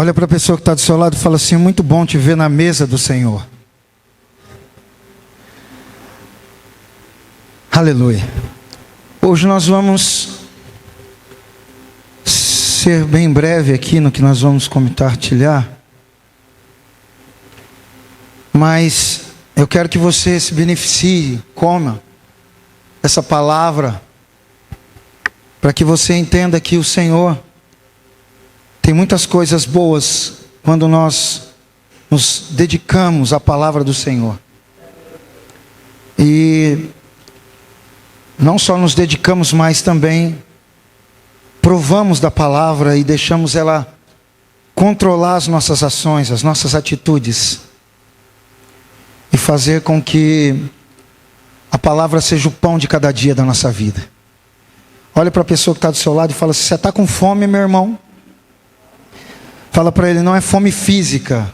Olha para a pessoa que está do seu lado e fala assim: muito bom te ver na mesa do Senhor. Aleluia. Hoje nós vamos ser bem breve aqui no que nós vamos compartilhar. Mas eu quero que você se beneficie, coma essa palavra, para que você entenda que o Senhor tem muitas coisas boas quando nós nos dedicamos à palavra do Senhor. E não só nos dedicamos, mas também provamos da palavra e deixamos ela controlar as nossas ações, as nossas atitudes, e fazer com que a palavra seja o pão de cada dia da nossa vida. Olha para a pessoa que está do seu lado e fala assim: você está com fome, meu irmão? Fala para ele: não é fome física.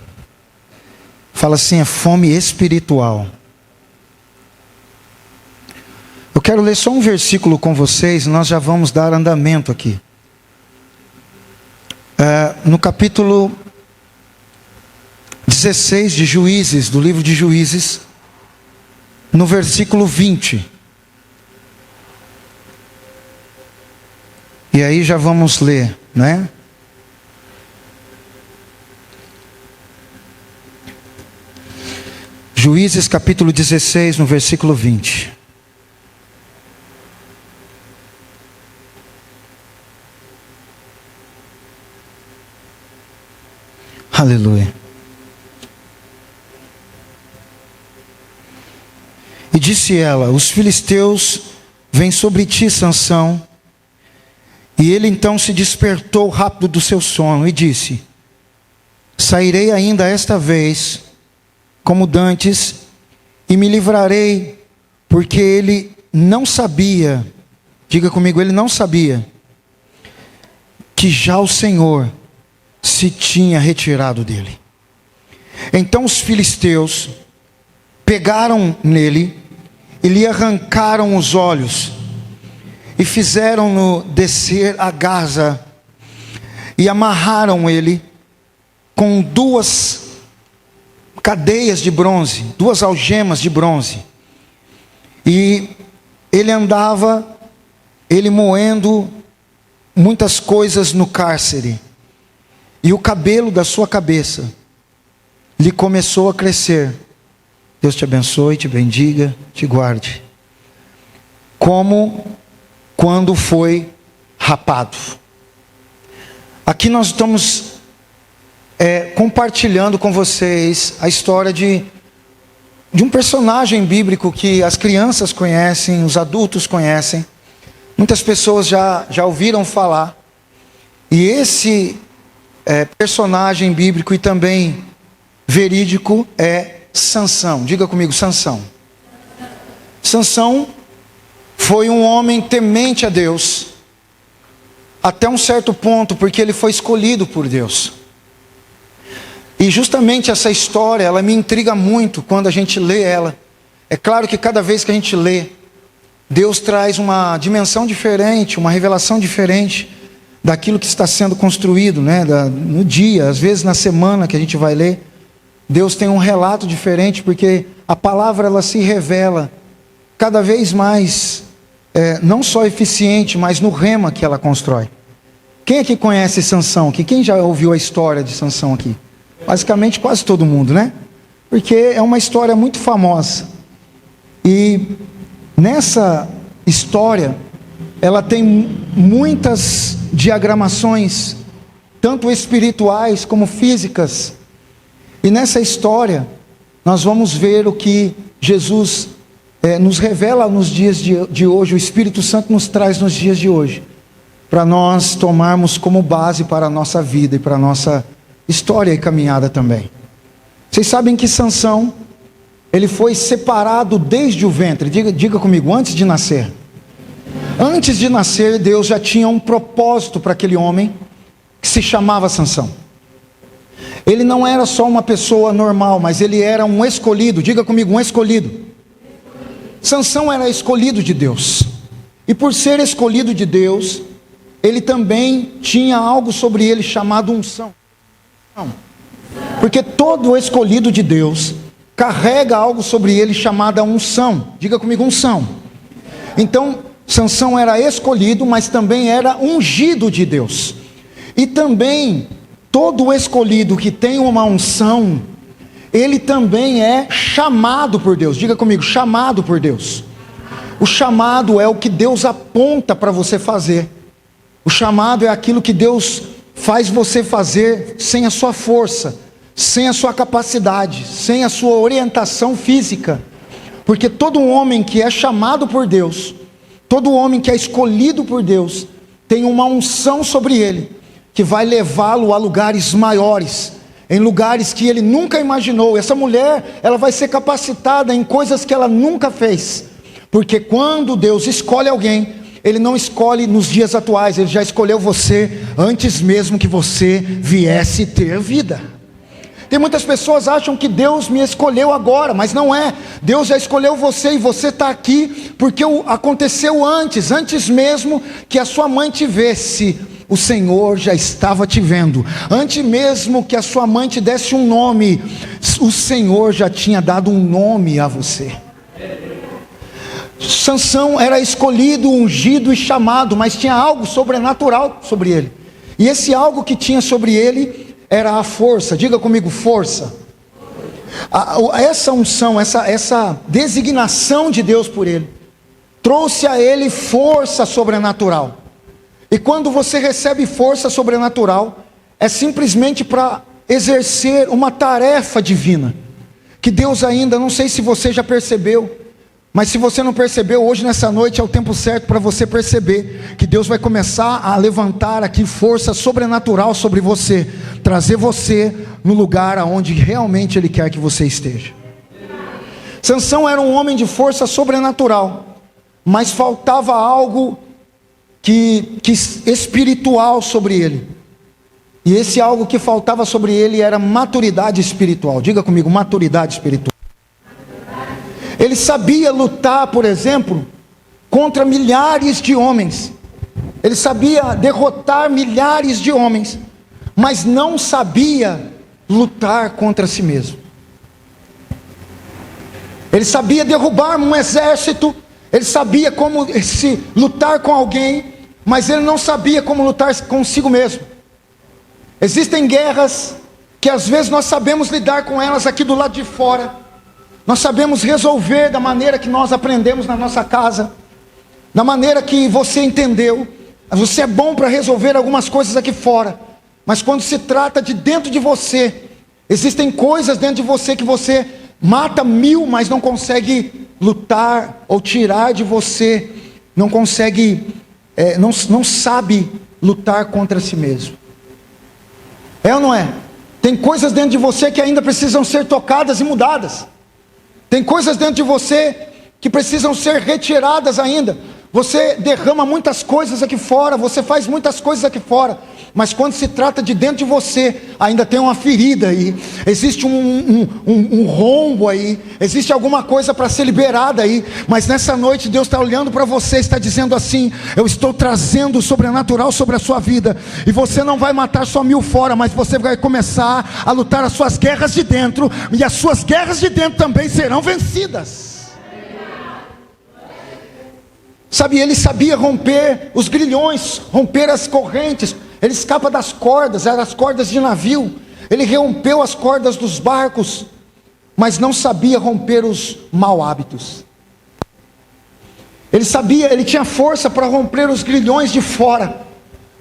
Fala assim: é fome espiritual. Eu quero ler só um versículo com vocês, nós já vamos dar andamento aqui. No capítulo 16 de Juízes, do livro de Juízes, no versículo 20. E aí já vamos ler, né? Juízes capítulo 16, no versículo 20. Aleluia. E disse ela: os filisteus vêm sobre ti, Sansão. E ele então se despertou rápido do seu sono e disse: sairei ainda esta vez, como dantes, e me livrarei, porque ele não sabia, diga comigo, ele não sabia, que já o Senhor se tinha retirado dele. Então os filisteus pegaram nele e lhe arrancaram os olhos, e fizeram-no descer a Gaza, e amarraram ele com 2 cadeias de bronze, 2 algemas de bronze. E ele andava, ele moendo muitas coisas no cárcere. E o cabelo da sua cabeça lhe começou a crescer. Deus te abençoe, te bendiga, te guarde. Como quando foi rapado. Aqui nós estamos compartilhando com vocês a história de um personagem bíblico que as crianças conhecem, os adultos conhecem. Muitas pessoas já ouviram falar. E esse personagem bíblico e também verídico é Sansão. Diga comigo, Sansão. Sansão foi um homem temente a Deus, até um certo ponto, porque ele foi escolhido por Deus. E justamente essa história, ela me intriga muito quando a gente lê ela. É claro que cada vez que a gente lê, Deus traz uma dimensão diferente, uma revelação diferente daquilo que está sendo construído, né? No dia, às vezes na semana que a gente vai ler, Deus tem um relato diferente, porque a palavra ela se revela cada vez mais, não só eficiente, mas no rema que ela constrói. Quem aqui conhece Sansão aqui? Quem já ouviu a história de Sansão aqui? Basicamente quase todo mundo, né? Porque é uma história muito famosa. E nessa história, ela tem muitas diagramações, tanto espirituais como físicas. E nessa história, nós vamos ver o que Jesus nos revela nos dias de hoje, o Espírito Santo nos traz nos dias de hoje, para nós tomarmos como base para a nossa vida e para a nossa história e caminhada também. Vocês sabem que Sansão, ele foi separado desde o ventre. Diga comigo, antes de nascer. Antes de nascer, Deus já tinha um propósito para aquele homem que se chamava Sansão. Ele não era só uma pessoa normal, mas ele era um escolhido. Diga comigo, um escolhido. Sansão era escolhido de Deus. E por ser escolhido de Deus, ele também tinha algo sobre ele chamado unção. Porque todo escolhido de Deus carrega algo sobre ele chamada unção. Diga comigo, unção. Então, Sansão era escolhido, mas também era ungido de Deus. E também, todo escolhido que tem uma unção, ele também é chamado por Deus. Diga comigo, chamado por Deus. O chamado é o que Deus aponta para você fazer. O chamado é aquilo que Deus faz você fazer sem a sua força, sem a sua capacidade, sem a sua orientação física. Porque todo homem que é chamado por Deus, todo homem que é escolhido por Deus, tem uma unção sobre ele, que vai levá-lo a lugares maiores, em lugares que ele nunca imaginou. Essa mulher, ela vai ser capacitada em coisas que ela nunca fez. Porque quando Deus escolhe alguém, Ele não escolhe nos dias atuais, Ele já escolheu você antes mesmo que você viesse ter vida. Tem muitas pessoas que acham que Deus me escolheu agora, mas não é. Deus já escolheu você e você está aqui porque aconteceu antes mesmo que a sua mãe te visse. O Senhor já estava te vendo. Antes mesmo que a sua mãe te desse um nome, o Senhor já tinha dado um nome a você. Sansão era escolhido, ungido e chamado, mas tinha algo sobrenatural sobre ele. E esse algo que tinha sobre ele era a força. Diga comigo, força. Essa unção, essa designação de Deus por ele, trouxe a ele força sobrenatural. E quando você recebe força sobrenatural, é simplesmente para exercer uma tarefa divina, que Deus ainda, não sei se você já percebeu, mas se você não percebeu, hoje nessa noite é o tempo certo para você perceber, que Deus vai começar a levantar aqui força sobrenatural sobre você, trazer você no lugar aonde realmente Ele quer que você esteja. Sansão era um homem de força sobrenatural, mas faltava algo que espiritual sobre ele. E esse algo que faltava sobre ele era maturidade espiritual. Diga comigo, maturidade espiritual. Ele sabia lutar, por exemplo, contra milhares de homens. Ele sabia derrotar milhares de homens, mas não sabia lutar contra si mesmo. Ele sabia derrubar um exército, ele sabia como se lutar com alguém, mas ele não sabia como lutar consigo mesmo. Existem guerras que às vezes nós sabemos lidar com elas aqui do lado de fora. Nós sabemos resolver da maneira que nós aprendemos na nossa casa, da maneira que você entendeu. Você é bom para resolver algumas coisas aqui fora, mas quando se trata de dentro de você, existem coisas dentro de você que você mata 1000, mas não consegue lutar ou tirar de você, não consegue, não sabe lutar contra si mesmo. É ou não é? Tem coisas dentro de você que ainda precisam ser tocadas e mudadas. Tem coisas dentro de você que precisam ser retiradas ainda. Você derrama muitas coisas aqui fora, você faz muitas coisas aqui fora, mas quando se trata de dentro de você, ainda tem uma ferida aí, existe um rombo aí, existe alguma coisa para ser liberada aí. Mas nessa noite Deus está olhando para você, está dizendo assim: eu estou trazendo o sobrenatural sobre a sua vida, e você não vai matar só 1000 fora, mas você vai começar a lutar as suas guerras de dentro, e as suas guerras de dentro também serão vencidas. Sabe, ele sabia romper os grilhões, romper as correntes. Ele escapa das cordas, eram as cordas de navio. Ele rompeu as cordas dos barcos, mas não sabia romper os mau hábitos. Ele tinha força para romper os grilhões de fora,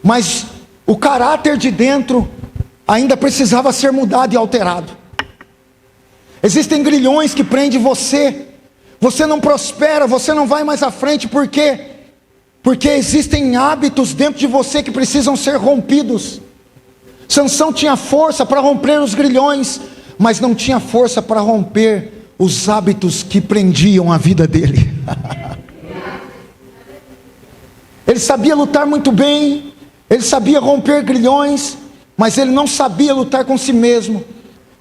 mas o caráter de dentro ainda precisava ser mudado e alterado. Existem grilhões que prendem você. Você não prospera, você não vai mais à frente, por quê? Porque existem hábitos dentro de você que precisam ser rompidos. Sansão tinha força para romper os grilhões, mas não tinha força para romper os hábitos que prendiam a vida dele. Ele sabia lutar muito bem, ele sabia romper grilhões, mas ele não sabia lutar com si mesmo,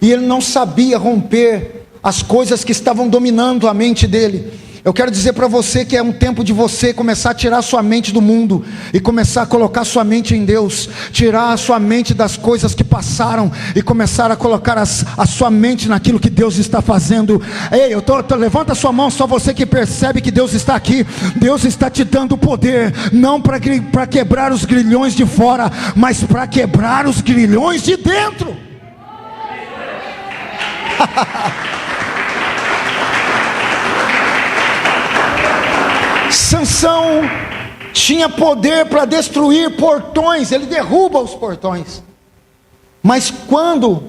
e ele não sabia romper as coisas que estavam dominando a mente dele. Eu quero dizer para você que é um tempo de você começar a tirar sua mente do mundo e começar a colocar sua mente em Deus, tirar a sua mente das coisas que passaram e começar a colocar a sua mente naquilo que Deus está fazendo. Ei, levanta a sua mão, só você que percebe que Deus está aqui. Deus está te dando poder, não para quebrar os grilhões de fora, mas para quebrar os grilhões de dentro. Sansão tinha poder para destruir portões, ele derruba os portões, mas quando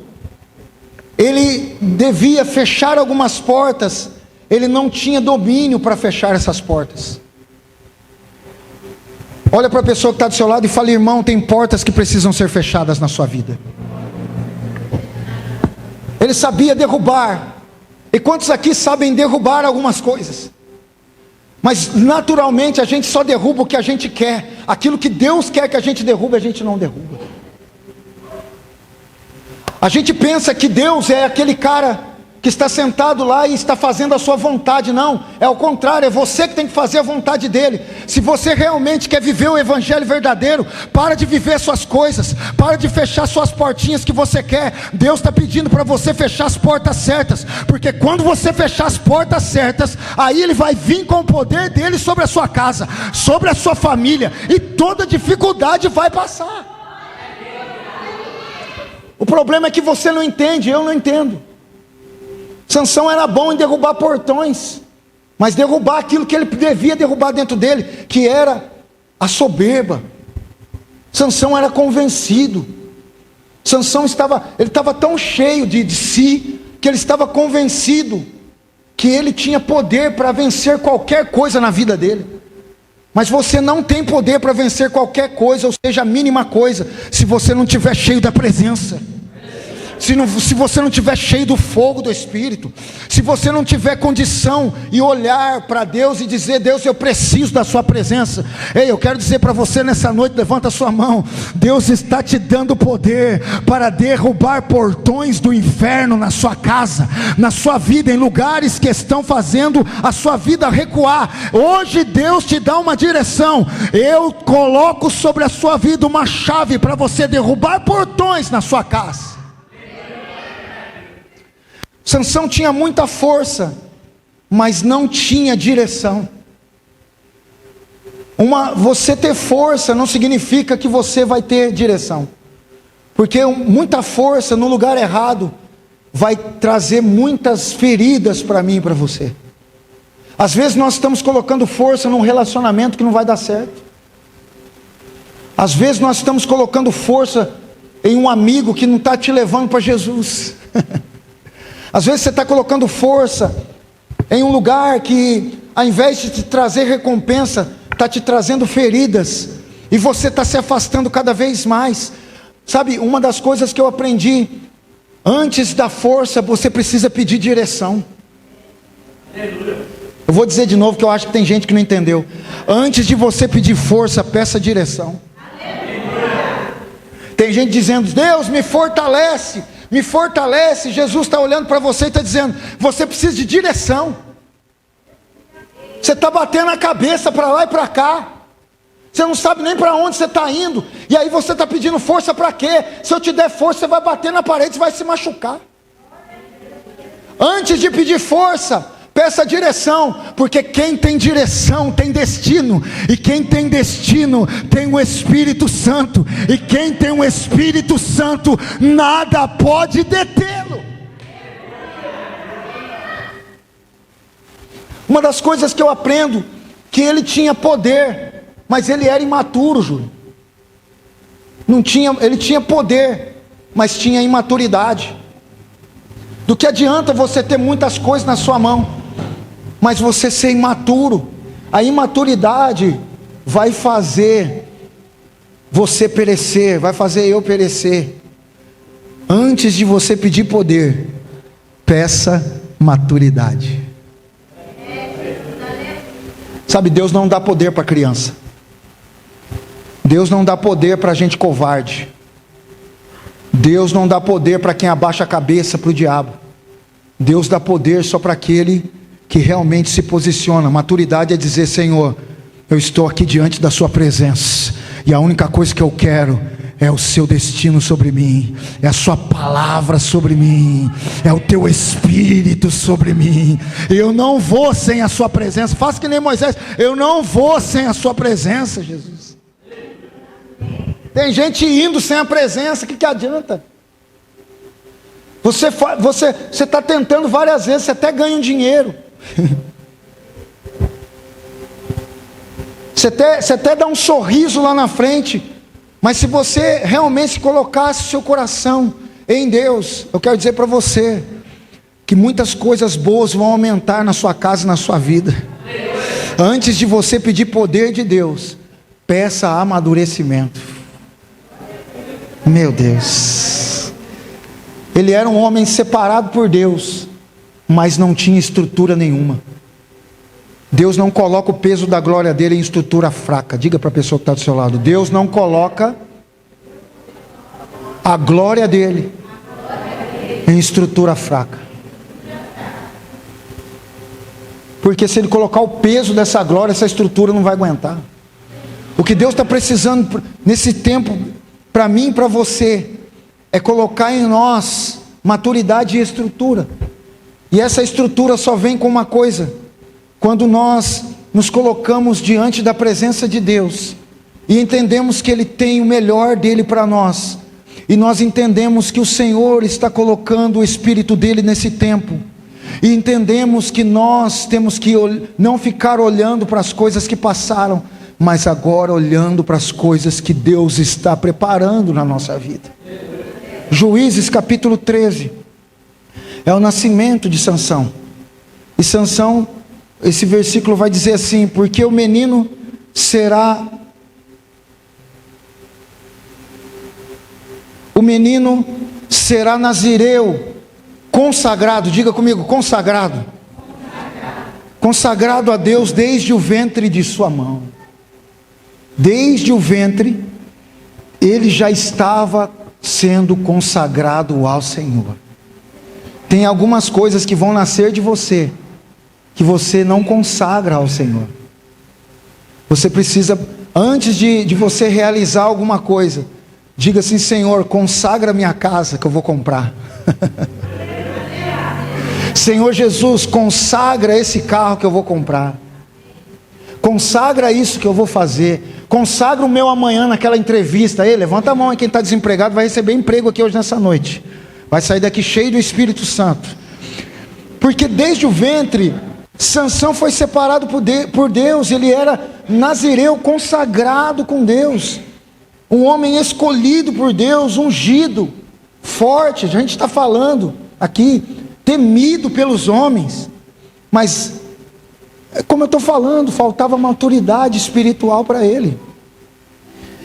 ele devia fechar algumas portas, ele não tinha domínio para fechar essas portas. Olha para a pessoa que está do seu lado e fala: irmão, tem portas que precisam ser fechadas na sua vida. Ele sabia derrubar, e quantos aqui sabem derrubar algumas coisas? Mas naturalmente a gente só derruba o que a gente quer. Aquilo que Deus quer que a gente derrube, a gente não derruba. A gente pensa que Deus é aquele cara que está sentado lá e está fazendo a sua vontade. Não, é o contrário, é você que tem que fazer a vontade dele. Se você realmente quer viver o evangelho verdadeiro, para de viver suas coisas, para de fechar suas portinhas que você quer. Deus está pedindo para você fechar as portas certas, porque quando você fechar as portas certas, aí ele vai vir com o poder dele sobre a sua casa, sobre a sua família, e toda dificuldade vai passar. O problema é que você não entende, eu não entendo. Sansão era bom em derrubar portões, mas derrubar aquilo que ele devia derrubar dentro dele, que era a soberba. Sansão era convencido. Sansão estava tão cheio de si, que ele estava convencido que ele tinha poder para vencer qualquer coisa na vida dele. Mas você não tem poder para vencer qualquer coisa, ou seja, a mínima coisa, se você não estiver cheio da presença. Se você não estiver cheio do fogo do Espírito, se você não tiver condição e olhar para Deus e dizer: Deus, eu preciso da sua presença. Ei, eu quero dizer para você nessa noite, levanta a sua mão. Deus está te dando poder para derrubar portões do inferno na sua casa, na sua vida, em lugares que estão fazendo a sua vida recuar. Hoje Deus te dá uma direção. Eu coloco sobre a sua vida uma chave para você derrubar portões na sua casa. Sansão tinha muita força, mas não tinha direção. Você ter força não significa que você vai ter direção, porque muita força no lugar errado vai trazer muitas feridas para mim e para você. Às vezes nós estamos colocando força num relacionamento que não vai dar certo. Às vezes nós estamos colocando força em um amigo que não está te levando para Jesus. Às vezes você está colocando força em um lugar que, ao invés de te trazer recompensa, está te trazendo feridas, e você está se afastando cada vez mais. Sabe, uma das coisas que eu aprendi: antes da força, você precisa pedir direção. Eu vou dizer de novo, que eu acho que tem gente que não entendeu. Antes de você pedir força, peça direção. Tem gente dizendo: Deus me fortalece. Me fortalece. Jesus está olhando para você e está dizendo: você precisa de direção. Você está batendo a cabeça para lá e para cá, você não sabe nem para onde você está indo, e aí você está pedindo força para quê? Se eu te der força, você vai bater na parede, você vai se machucar. Antes de pedir força, peça direção, porque quem tem direção tem destino, e quem tem destino tem o Espírito Santo, e quem tem o Espírito Santo, nada pode detê-lo. Uma das coisas que eu aprendo, que ele tinha poder, mas ele era imaturo, Júlio. Ele tinha poder, mas tinha imaturidade. Do que adianta você ter muitas coisas na sua mão, mas você ser imaturo? A imaturidade vai fazer você perecer, vai fazer eu perecer. Antes de você pedir poder, peça maturidade. Sabe, Deus não dá poder para criança. Deus não dá poder para gente covarde. Deus não dá poder para quem abaixa a cabeça para o diabo. Deus dá poder só para aquele que realmente se posiciona. Maturidade é dizer: Senhor, eu estou aqui diante da sua presença, e a única coisa que eu quero é o seu destino sobre mim, é a sua palavra sobre mim, é o teu Espírito sobre mim. Eu não vou sem a sua presença. Faça que nem Moisés: eu não vou sem a sua presença, Jesus. Tem gente indo sem a presença, o que adianta? Você está tentando várias vezes, você até ganha um dinheiro, você até dá um sorriso lá na frente, mas se você realmente colocasse o seu coração em Deus, eu quero dizer para você que muitas coisas boas vão aumentar na sua casa e na sua vida. Antes de você pedir poder de Deus, peça amadurecimento. Meu Deus, ele era um homem separado por Deus, mas não tinha estrutura nenhuma. Deus não coloca o peso da glória dele em estrutura fraca. Diga para a pessoa que está do seu lado: Deus não coloca a glória dele em estrutura fraca. Porque se ele colocar o peso dessa glória, essa estrutura não vai aguentar. O que Deus está precisando nesse tempo, para mim e para você, é colocar em nós maturidade e estrutura. E essa estrutura só vem com uma coisa: quando nós nos colocamos diante da presença de Deus, e entendemos que Ele tem o melhor dele para nós, e nós entendemos que o Senhor está colocando o Espírito dele nesse tempo, e entendemos que nós temos que não ficar olhando para as coisas que passaram, mas agora olhando para as coisas que Deus está preparando na nossa vida. Juízes capítulo 13, é o nascimento de Sansão. E Sansão, esse versículo vai dizer assim: porque o menino será nazireu, consagrado. Diga comigo: consagrado. Consagrado a Deus desde o ventre de sua mão. Desde o ventre, ele já estava sendo consagrado ao Senhor. Tem algumas coisas que vão nascer de você, que você não consagra ao Senhor. Você precisa, antes de você realizar alguma coisa, diga assim: Senhor, consagra minha casa que eu vou comprar. Senhor Jesus, consagra esse carro que eu vou comprar. Consagra isso que eu vou fazer. Consagra o meu amanhã naquela entrevista. Ei, levanta a mão aí, quem está desempregado vai receber emprego aqui hoje nessa noite. Vai sair daqui cheio do Espírito Santo. Porque desde o ventre, Sansão foi separado por Deus. Ele era nazireu, consagrado com Deus. Um homem escolhido por Deus, ungido, forte. A gente está falando aqui, temido pelos homens. Mas, como eu estou falando, faltava maturidade espiritual para ele.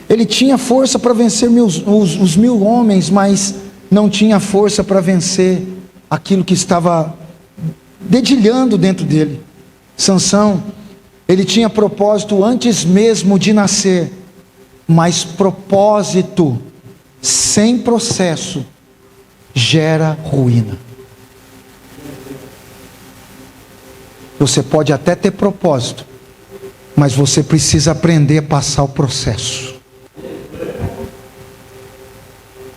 Ele tinha força para vencer os 1000 homens, mas não tinha força para vencer aquilo que estava dedilhando dentro dele. Sansão, ele tinha propósito antes mesmo de nascer, mas propósito sem processo gera ruína. Você pode até ter propósito, mas você precisa aprender a passar o processo.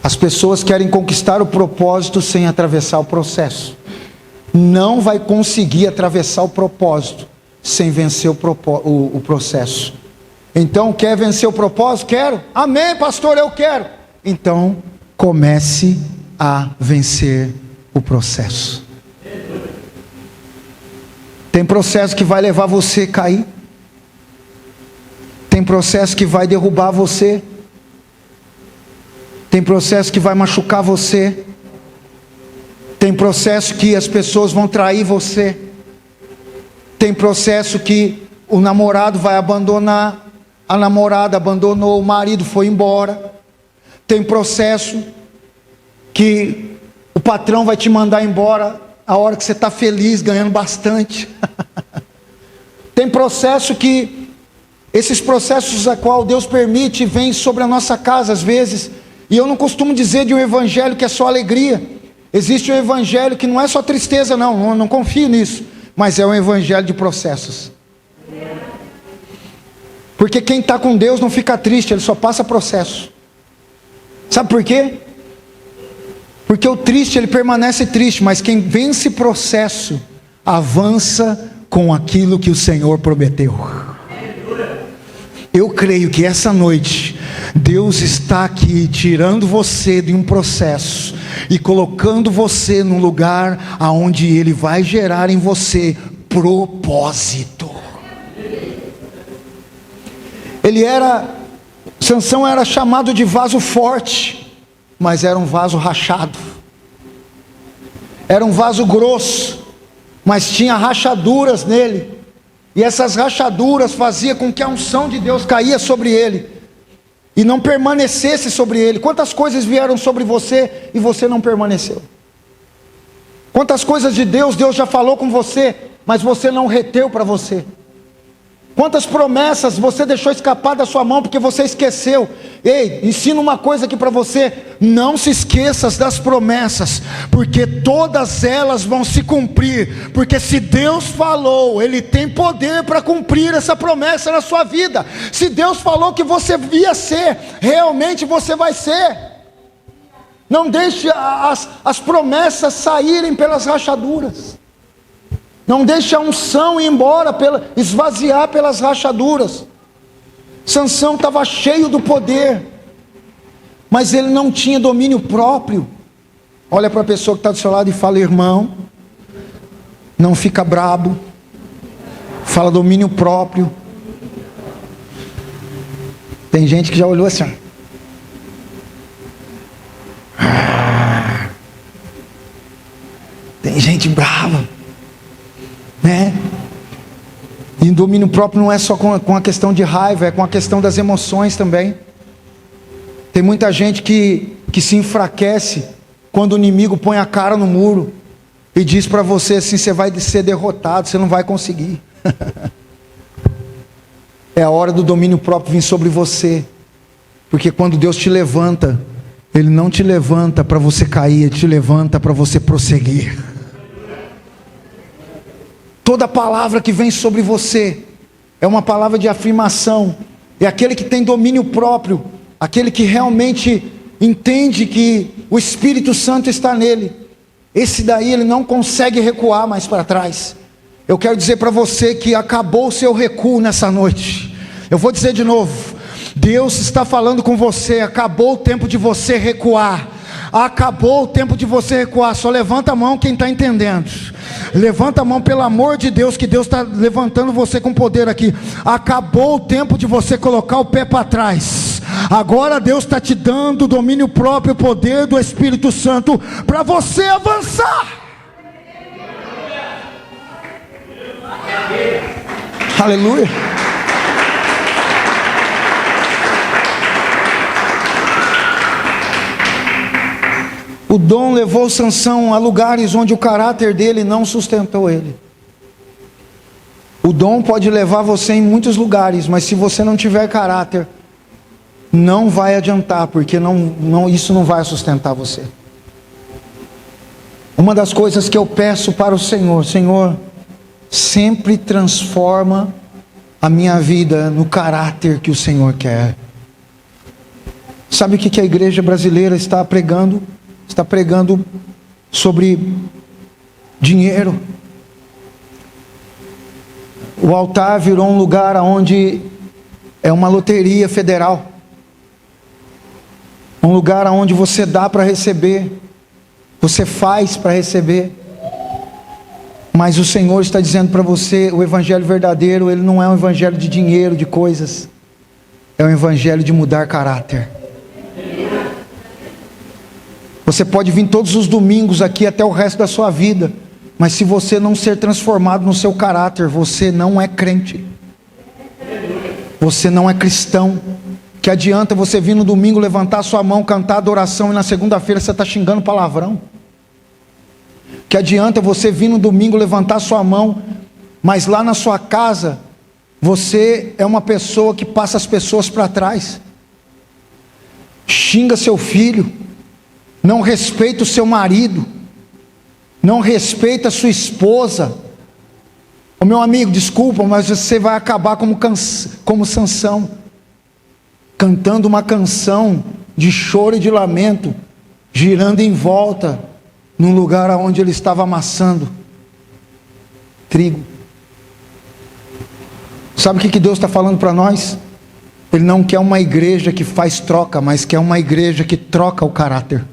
As pessoas querem conquistar o propósito sem atravessar o processo. Não vai conseguir atravessar o propósito sem vencer o processo. Então, quer vencer o propósito? Quero. Amém, pastor, eu quero. Então, comece a vencer o processo. Tem processo que vai levar você a cair. Tem processo que vai derrubar você. Tem processo que vai machucar você. Tem processo que as pessoas vão trair você. Tem processo que o namorado vai abandonar, a namorada abandonou, o marido foi embora. Tem processo que o patrão vai te mandar embora a hora que você está feliz, ganhando bastante. Tem processo que, esses processos a qual Deus permite, vêm sobre a nossa casa às vezes. E eu não costumo dizer de um evangelho que é só alegria. Existe um evangelho que não é só tristeza, não confio nisso. mas é um evangelho de processos. Porque quem está com Deus não fica triste, ele só passa processo. Sabe por quê? Porque o triste, ele permanece triste, mas quem vence processo, avança com aquilo que o Senhor prometeu. Eu creio que essa noite, Deus está aqui tirando você de um processo e colocando você num lugar aonde Ele vai gerar em você propósito. Sansão era chamado de vaso forte, mas era um vaso rachado. Era um vaso grosso, mas tinha rachaduras nele. E essas rachaduras faziam com que a unção de Deus caía sobre ele e não permanecesse sobre ele. Quantas coisas vieram sobre você e você não permaneceu? Quantas coisas de Deus já falou com você, mas você não reteu para você? Quantas promessas você deixou escapar da sua mão porque você esqueceu? Ei, ensino uma coisa aqui para você: não se esqueça das promessas, porque todas elas vão se cumprir. Porque se Deus falou, Ele tem poder para cumprir essa promessa na sua vida. Se Deus falou que você ia ser, realmente você vai ser. Não deixe as promessas saírem pelas rachaduras. Não deixe a unção ir embora, esvaziar pelas rachaduras. Sansão estava cheio do poder, mas ele não tinha domínio próprio. Olha para a pessoa que está do seu lado e fala: irmão, não fica brabo. Fala domínio próprio. Tem gente que já olhou assim, tem gente brava, né? E domínio próprio não é só com a questão de raiva, é com a questão das emoções também. Tem muita gente que se enfraquece quando o inimigo põe a cara no muro e diz para você assim: você vai ser derrotado, você não vai conseguir. É a hora do domínio próprio vir sobre você, porque quando Deus te levanta, Ele não te levanta para você cair, Ele te levanta para você prosseguir. Toda palavra que vem sobre você é uma palavra de afirmação. É aquele que tem domínio próprio, aquele que realmente entende que o Espírito Santo está nele. Esse daí ele não consegue recuar mais para trás. Eu quero dizer para você que acabou o seu recuo nessa noite. Eu vou dizer de novo: Deus está falando com você. Acabou o tempo de você recuar. Acabou o tempo de você recuar. Só levanta a mão quem está entendendo. Levanta a mão, pelo amor de Deus, que Deus está levantando você com poder aqui. Acabou o tempo de você colocar o pé para trás. Agora Deus está te dando o domínio próprio, o poder do Espírito Santo para você avançar. Aleluia. O dom levou Sansão a lugares onde o caráter dele não sustentou ele. O dom pode levar você em muitos lugares, mas se você não tiver caráter, não vai adiantar, porque isso não vai sustentar você. Uma das coisas que eu peço para o Senhor: Senhor, sempre transforma a minha vida no caráter que o Senhor quer. Sabe o que a igreja brasileira está pregando? Está pregando sobre dinheiro. O altar virou um lugar onde é uma loteria federal. Um lugar onde você dá para receber, você faz para receber. Mas o Senhor está dizendo para você: o evangelho verdadeiro, ele não é um evangelho de dinheiro, de coisas. É um evangelho de mudar caráter. Você pode vir todos os domingos aqui até o resto da sua vida, mas se você não ser transformado no seu caráter, você não é crente. Você não é cristão. Que adianta você vir no domingo, levantar sua mão, cantar adoração, e na segunda-feira você está xingando palavrão? Que adianta você vir no domingo, levantar sua mão, mas lá na sua casa você é uma pessoa que passa as pessoas para trás, xinga seu filho, não respeita o seu marido, não respeita a sua esposa, Ô meu amigo, desculpa, mas você vai acabar como Sansão, cantando uma canção de choro e de lamento, girando em volta, num lugar onde ele estava amassando trigo. Sabe o que Deus está falando para nós? Ele não quer uma igreja que faz troca, mas quer uma igreja que troca o caráter.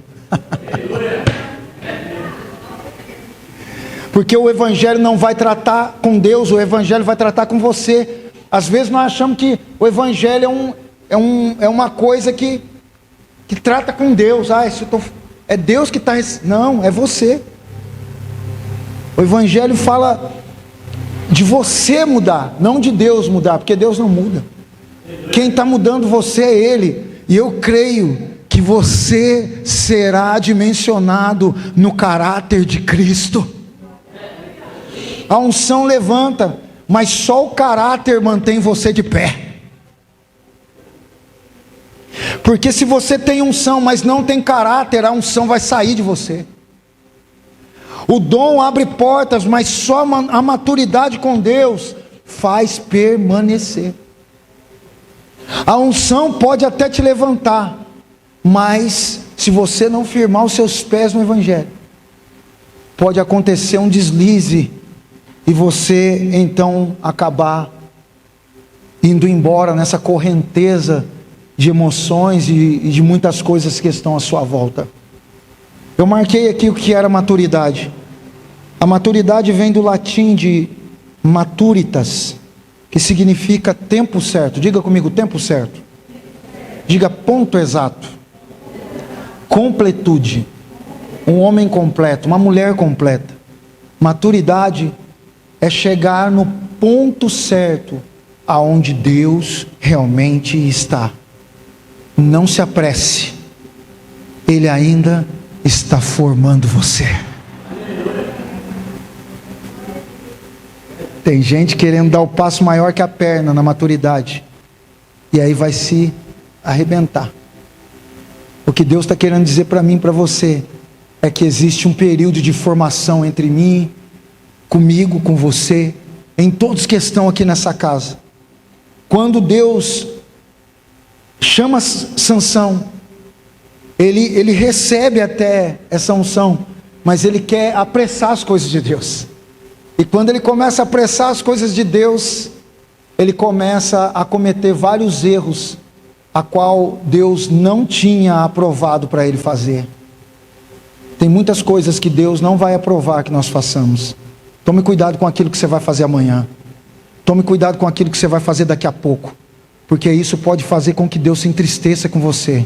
Porque o Evangelho não vai tratar com Deus, o Evangelho vai tratar com você. Às vezes nós achamos que o Evangelho é uma coisa que trata com Deus. É Deus que está... Não, é você. O Evangelho fala de você mudar, não de Deus mudar, porque Deus não muda. Quem está mudando você é Ele. E eu creio que você será dimensionado no caráter de Cristo. A unção levanta, mas só o caráter mantém você de pé. Porque se você tem unção, mas não tem caráter, a unção vai sair de você. O dom abre portas, mas só a maturidade com Deus faz permanecer. A unção pode até te levantar, mas se você não firmar os seus pés no Evangelho, pode acontecer um deslize e você então acabar indo embora nessa correnteza de emoções e de muitas coisas que estão à sua volta. Eu marquei aqui o que era maturidade. A maturidade vem do latim de maturitas, que significa tempo certo. Diga comigo, tempo certo. Diga ponto exato. Completude. Um homem completo, uma mulher completa. Maturidade é chegar no ponto certo aonde Deus realmente está. Não se apresse. Ele ainda está formando você. Tem gente querendo dar o passo maior que a perna na maturidade, e aí vai se arrebentar. O que Deus está querendo dizer para mim e para você é que existe um período de formação entre mim, comigo, com você, em todos que estão aqui nessa casa. Quando Deus chama Sansão, ele recebe até essa unção, mas ele quer apressar as coisas de Deus. E quando ele começa a apressar as coisas de Deus, ele começa a cometer vários erros, a qual Deus não tinha aprovado para ele fazer. Tem muitas coisas que Deus não vai aprovar que nós façamos. Tome cuidado com aquilo que você vai fazer amanhã. Tome cuidado com aquilo que você vai fazer daqui a pouco, porque isso pode fazer com que Deus se entristeça com você,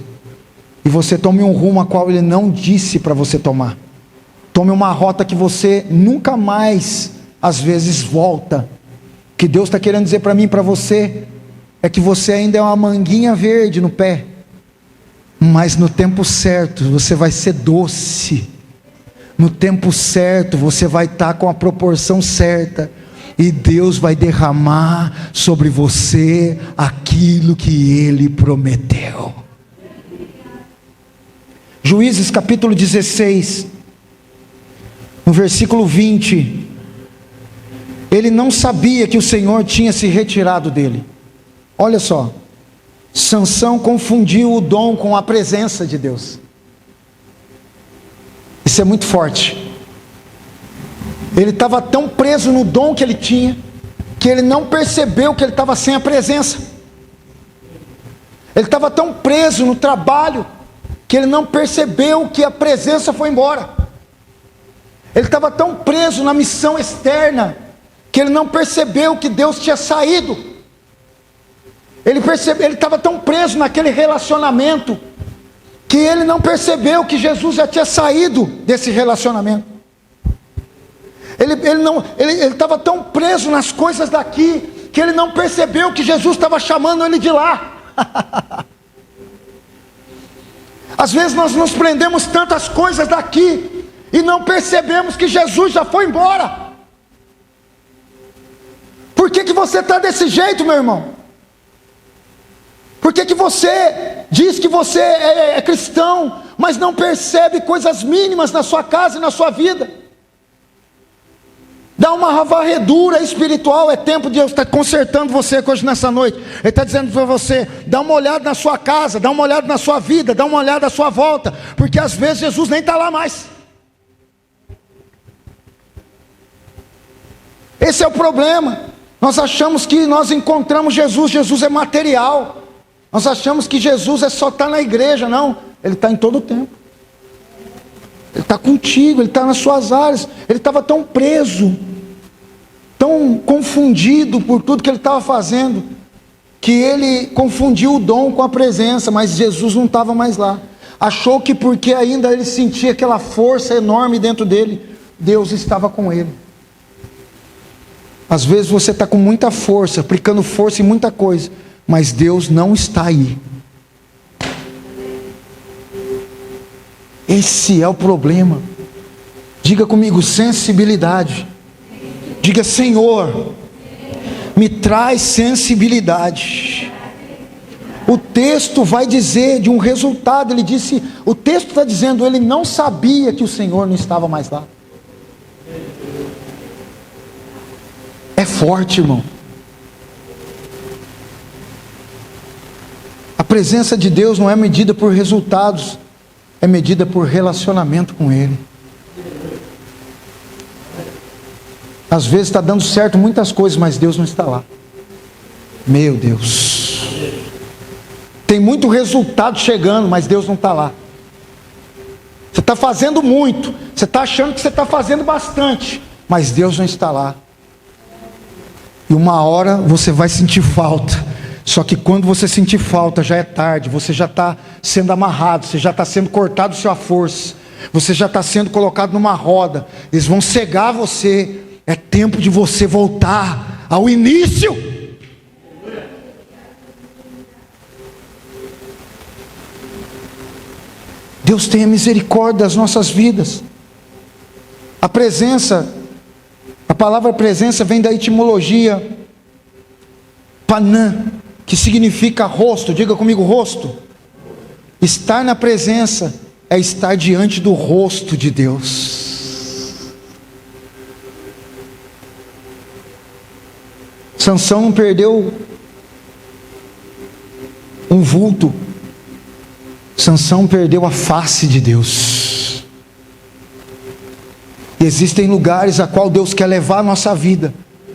e você tome um rumo a qual Ele não disse para você tomar. Tome uma rota que você nunca mais, às vezes, volta. O que Deus está querendo dizer para mim e para você é que você ainda é uma manguinha verde no pé, mas no tempo certo você vai ser doce. No tempo certo você vai estar com a proporção certa, e Deus vai derramar sobre você aquilo que Ele prometeu. Juízes capítulo 16, no versículo 20, ele não sabia que o Senhor tinha se retirado dele. Olha só, Sansão confundiu o dom com a presença de Deus. Isso é muito forte. Ele estava tão preso no dom que ele tinha, que ele não percebeu que ele estava sem a presença. Ele estava tão preso no trabalho, que ele não percebeu que a presença foi embora. Ele estava tão preso na missão externa, que ele não percebeu que Deus tinha saído. Ele estava tão preso naquele relacionamento, que ele não percebeu que Jesus já tinha saído desse relacionamento. Ele estava tão preso nas coisas daqui, que ele não percebeu que Jesus estava chamando ele de lá. Às vezes nós nos prendemos tantas coisas daqui, e não percebemos que Jesus já foi embora. Por que você está desse jeito, meu irmão? Por que você diz que você é cristão, mas não percebe coisas mínimas na sua casa e na sua vida? Dá uma varredura espiritual. É tempo de Deus estar consertando você hoje nessa noite. Ele está dizendo para você: dá uma olhada na sua casa, dá uma olhada na sua vida, dá uma olhada à sua volta, porque às vezes Jesus nem está lá mais. Esse é o problema. Nós achamos que nós encontramos Jesus. Jesus é material. Nós achamos que Jesus é só estar na igreja. Não, Ele está em todo o tempo. Ele está contigo, Ele está nas suas áreas. Ele estava tão preso, tão confundido por tudo que ele estava fazendo, que ele confundiu o dom com a presença. Mas Jesus não estava mais lá. Achou que porque ainda ele sentia aquela força enorme dentro dele, Deus estava com ele. Às vezes você está com muita força, aplicando força em muita coisa, mas Deus não está aí. Esse é o problema. Diga comigo: sensibilidade. Diga: Senhor, me traz sensibilidade. O texto vai dizer de um resultado. Ele disse, o texto está dizendo, ele não sabia que o Senhor não estava mais lá. É forte, irmão. A presença de Deus não é medida por resultados, é medida por relacionamento com Ele. Às vezes está dando certo muitas coisas, mas Deus não está lá. Meu Deus. Tem muito resultado chegando, mas Deus não está lá. Você está fazendo muito, você está achando que você está fazendo bastante, mas Deus não está lá. E uma hora você vai sentir falta. Só que quando você sentir falta, já é tarde. Você já está sendo amarrado, você já está sendo cortado sua força, você já está sendo colocado numa roda. Eles vão cegar você. É tempo de você voltar ao início. Deus tenha misericórdia das nossas vidas. A presença, a palavra presença vem da etimologia panã, que significa rosto. Diga comigo: rosto. Estar na presença é estar diante do rosto de Deus. Sansão não perdeu um vulto. Sansão perdeu a face de Deus. E existem lugares a qual Deus quer levar a nossa vida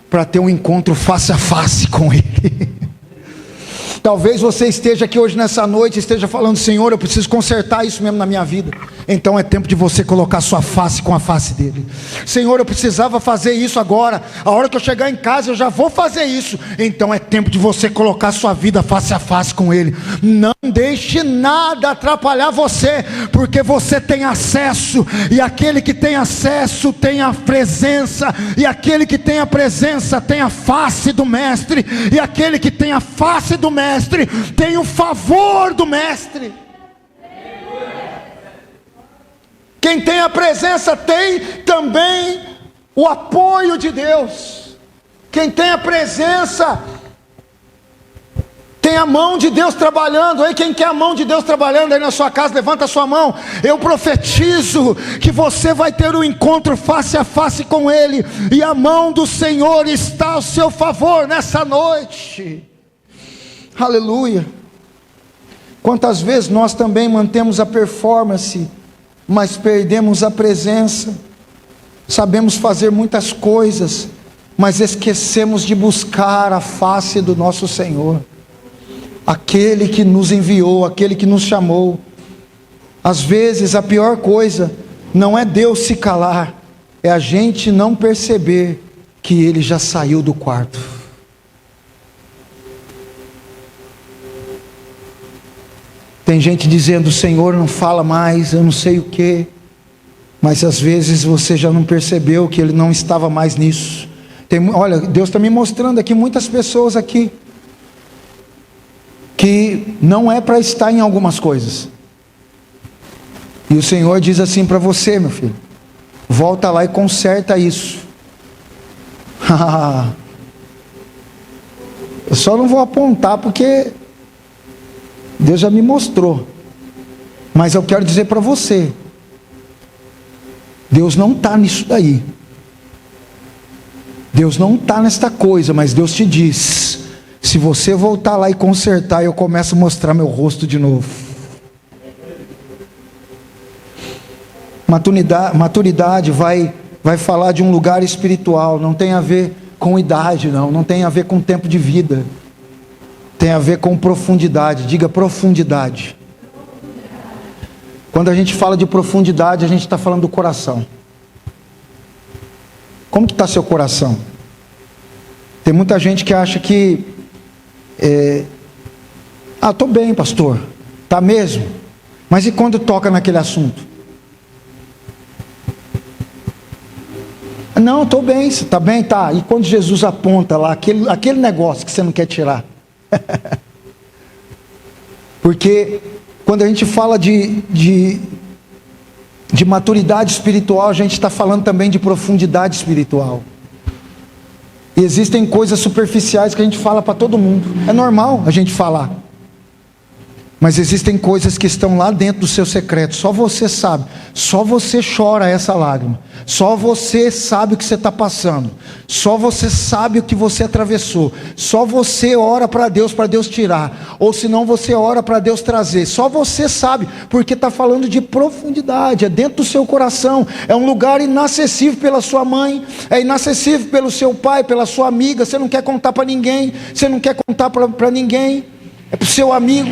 para ter um encontro face a face com Ele. Talvez você esteja aqui hoje nessa noite, esteja falando: Senhor, eu preciso consertar isso mesmo na minha vida. Então é tempo de você colocar sua face com a face dele. Senhor, eu precisava fazer isso agora. A hora que eu chegar em casa eu já vou fazer isso. Então é tempo de você colocar sua vida face a face com ele. Não deixe nada atrapalhar você, porque você tem acesso. E aquele que tem acesso tem a presença. E aquele que tem a presença tem a face do mestre. E aquele que tem a face do mestre tem o favor do mestre. Quem tem a presença tem também o apoio de Deus. Quem tem a presença tem a mão de Deus trabalhando. Aí quem quer a mão de Deus trabalhando aí na sua casa, levanta a sua mão. Eu profetizo que você vai ter um encontro face a face com Ele, e a mão do Senhor está ao seu favor nessa noite. Aleluia. Quantas vezes nós também mantemos a performance, mas perdemos a presença. Sabemos fazer muitas coisas, mas esquecemos de buscar a face do nosso Senhor, aquele que nos enviou, aquele que nos chamou. Às vezes a pior coisa não é Deus se calar, é a gente não perceber que Ele já saiu do quarto. Tem gente dizendo: Senhor, não fala mais, eu não sei o que. Mas às vezes você já não percebeu que Ele não estava mais nisso. Olha, Deus está me mostrando aqui muitas pessoas aqui que não é para estar em algumas coisas. E o Senhor diz assim para você: meu filho, volta lá e conserta isso. Eu só não vou apontar porque Deus já me mostrou. Mas eu quero dizer para você: Deus não está nisso daí. Deus não está nesta coisa, mas Deus te diz: se você voltar lá e consertar, eu começo a mostrar meu rosto de novo. Maturidade vai falar de um lugar espiritual, não tem a ver com idade, não tem a ver com tempo de vida, tem a ver com profundidade. Diga profundidade. Quando a gente fala de profundidade, a gente está falando do coração. Como que está seu coração? Tem muita gente que acha que estou bem, pastor. Está mesmo? Mas e quando toca naquele assunto? Não, estou bem. Você está bem? Tá. E quando Jesus aponta lá aquele negócio que você não quer tirar? Porque quando a gente fala de maturidade espiritual, a gente está falando também de profundidade espiritual. E existem coisas superficiais que a gente fala para todo mundo. É normal a gente falar. Mas existem coisas que estão lá dentro do seu secreto. Só você sabe. Só você chora essa lágrima. Só você sabe o que você está passando. Só você sabe o que você atravessou. Só você ora para Deus tirar. Ou senão você ora para Deus trazer. Só você sabe, porque está falando de profundidade. É dentro do seu coração. É um lugar inacessível pela sua mãe. É inacessível pelo seu pai, pela sua amiga. Você não quer contar para ninguém. Você não quer contar para ninguém. É para o seu amigo.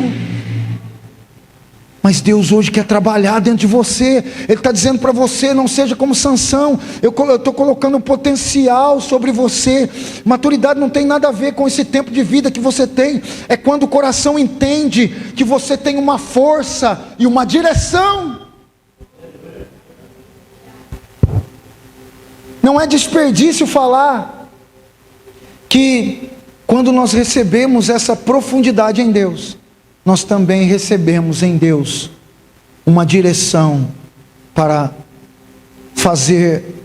Mas Deus hoje quer trabalhar dentro de você. Ele está dizendo para você: não seja como Sansão. Eu estou colocando um potencial sobre você. Maturidade não tem nada a ver com esse tempo de vida que você tem. É quando o coração entende que você tem uma força e uma direção. Não é desperdício falar que quando nós recebemos essa profundidade em Deus, nós também recebemos em Deus uma direção para fazer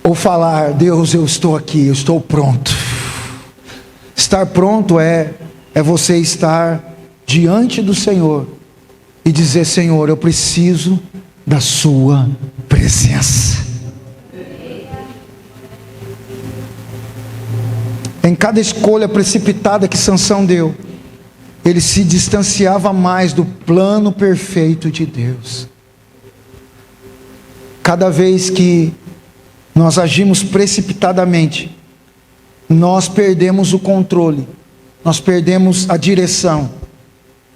ou falar: Deus, eu estou aqui, eu estou pronto. Estar pronto é você estar diante do Senhor e dizer: Senhor, eu preciso da sua presença. Em cada escolha precipitada que Sansão deu, ele se distanciava mais do plano perfeito de Deus. Cada vez que nós agimos precipitadamente, nós perdemos o controle, nós perdemos a direção.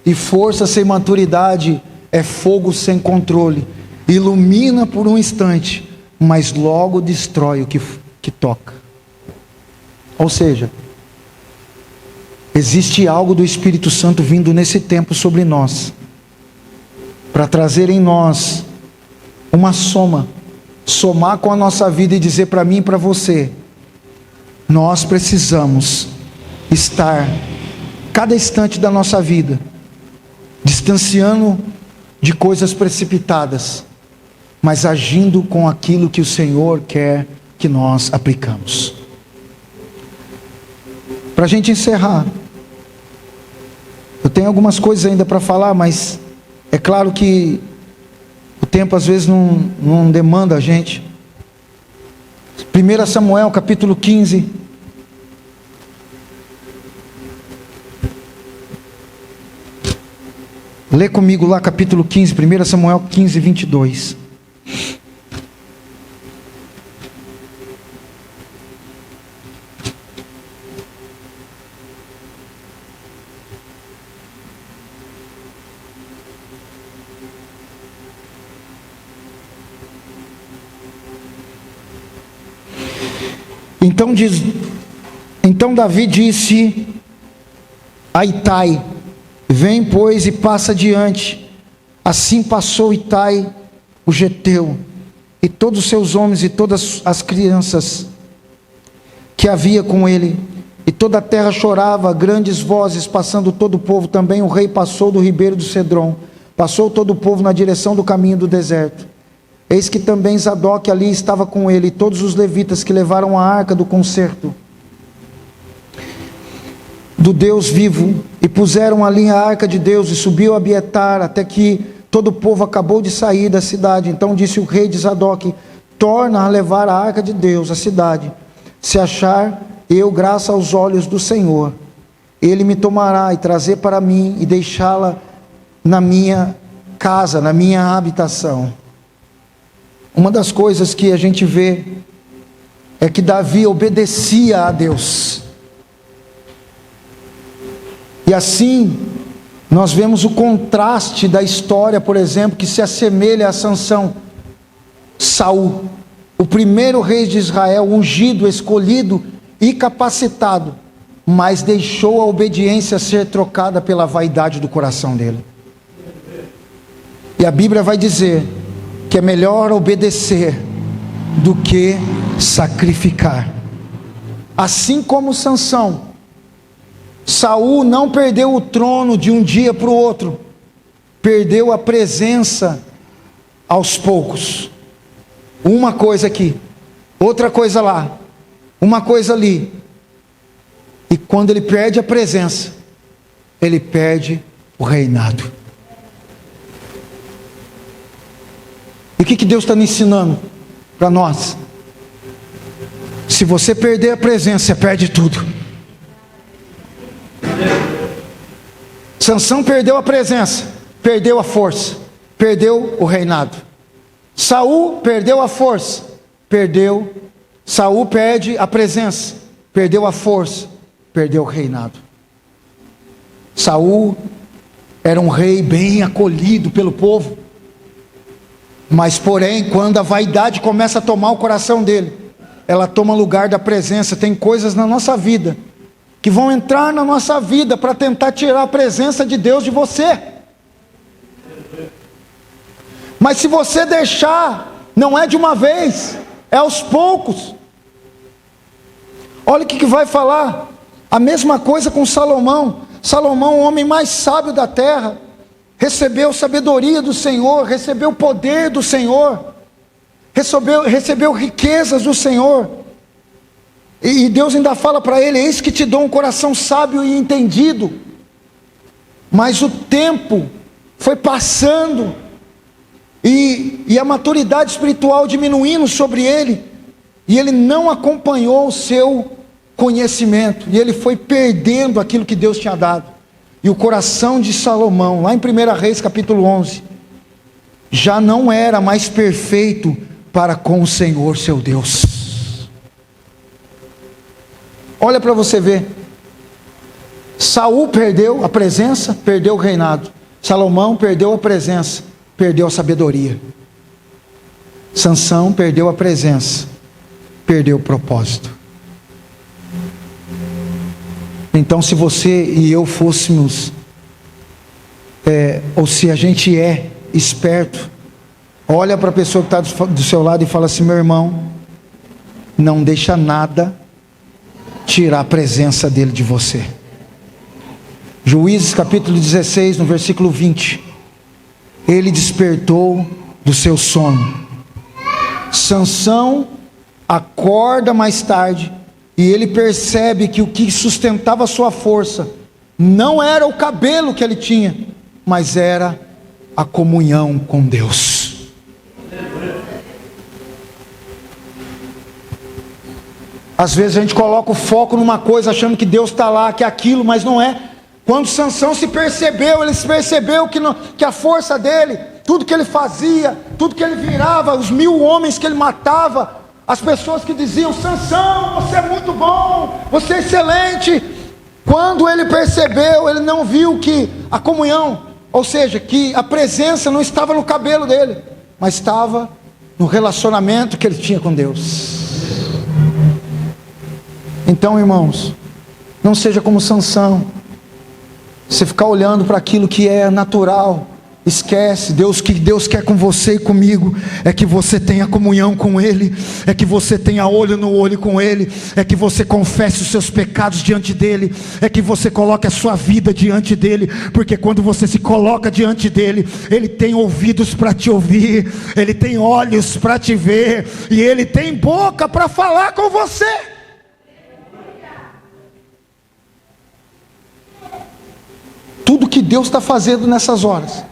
E força sem maturidade é fogo sem controle. Ilumina por um instante, mas logo destrói o que toca. Ou seja, existe algo do Espírito Santo vindo nesse tempo sobre nós, para trazer em nós uma somar com a nossa vida e dizer para mim e para você: nós precisamos estar, cada instante da nossa vida, distanciando de coisas precipitadas, mas agindo com aquilo que o Senhor quer que nós aplicamos. Para a gente encerrar, eu tenho algumas coisas ainda para falar, mas é claro que o tempo às vezes não demanda a gente. 1 Samuel capítulo 15. Lê comigo lá capítulo 15, 1 Samuel 15, 22. Então Davi disse a Itai: vem, pois, e passa adiante. Assim passou Itai, o geteu, e todos os seus homens e todas as crianças que havia com ele, e toda a terra chorava, grandes vozes, passando todo o povo. Também o rei passou do ribeiro do Cedron, passou todo o povo na direção do caminho do deserto. Eis que também Zadok ali estava com ele, e todos os levitas que levaram a arca do concerto do Deus vivo, e puseram ali a arca de Deus, e subiu a Abietar, até que todo o povo acabou de sair da cidade. Então disse o rei de Zadok: torna a levar a arca de Deus à cidade. se achar eu graça aos olhos do Senhor, Ele me tomará e trazer para mim e deixá-la na minha casa, na minha habitação. Uma das coisas que a gente vê é que Davi obedecia a Deus. E assim, nós vemos o contraste da história, por exemplo, que se assemelha a Sansão. Saul, o primeiro rei de Israel, ungido, escolhido e capacitado, mas deixou a obediência ser trocada pela vaidade do coração dele. E a Bíblia vai dizer que é melhor obedecer do que sacrificar. Assim como Sansão, Saul não perdeu o trono de um dia para o outro, perdeu a presença aos poucos. Uma coisa aqui, outra coisa lá, uma coisa ali. E quando ele perde a presença, ele perde o reinado. E o que Deus está me ensinando para nós? Se você perder a presença, você perde tudo. Sansão perdeu a presença, perdeu a força, perdeu o reinado. Saul perdeu a força, Saul perde a presença, perdeu a força, perdeu o reinado. Saul era um rei bem acolhido pelo povo, mas porém, quando a vaidade começa a tomar o coração dele, ela toma lugar da presença. Tem coisas na nossa vida que vão entrar na nossa vida para tentar tirar a presença de Deus de você. Mas se você deixar, não é de uma vez, é aos poucos. Olha o que vai falar. A mesma coisa com Salomão. Salomão, o homem mais sábio da terra, recebeu sabedoria do Senhor, recebeu poder do Senhor, recebeu riquezas do Senhor. E Deus ainda fala para ele: eis que te dou um coração sábio e entendido. Mas o tempo foi passando, e a maturidade espiritual diminuindo sobre ele, e ele não acompanhou o seu conhecimento, e ele foi perdendo aquilo que Deus tinha dado. E o coração de Salomão, lá em 1 Reis capítulo 11, já não era mais perfeito para com o Senhor seu Deus. Olha para você ver. Saul perdeu a presença, perdeu o reinado. Salomão perdeu a presença, perdeu a sabedoria. Sansão perdeu a presença, perdeu o propósito. Então, se você e eu fôssemos, ou se a gente é esperto, olha para a pessoa que está do seu lado e fala assim: meu irmão, não deixa nada tirar a presença dele de você. Juízes capítulo 16, no versículo 20. Ele despertou do seu sono. Sansão acorda mais tarde, e ele percebe que o que sustentava a sua força não era o cabelo que ele tinha, mas era a comunhão com Deus. Às vezes a gente coloca o foco numa coisa achando que Deus está lá, que é aquilo, mas não é. Quando Sansão se percebeu, ele se percebeu que a força dele, tudo que ele fazia, tudo que ele virava, os 1000 homens que ele matava, as pessoas que diziam: Sansão, você é muito bom, você é excelente. Quando ele percebeu, ele não viu que a comunhão, ou seja, que a presença não estava no cabelo dele, mas estava no relacionamento que ele tinha com Deus. Então, irmãos, não seja como Sansão. Você ficar olhando para aquilo que é natural, esquece. O que Deus quer com você e comigo é que você tenha comunhão com Ele, é que você tenha olho no olho com Ele, é que você confesse os seus pecados diante dEle, é que você coloque a sua vida diante dEle, porque quando você se coloca diante dEle, Ele tem ouvidos para te ouvir, Ele tem olhos para te ver, e Ele tem boca para falar com você. Tudo que Deus está fazendo nessas horas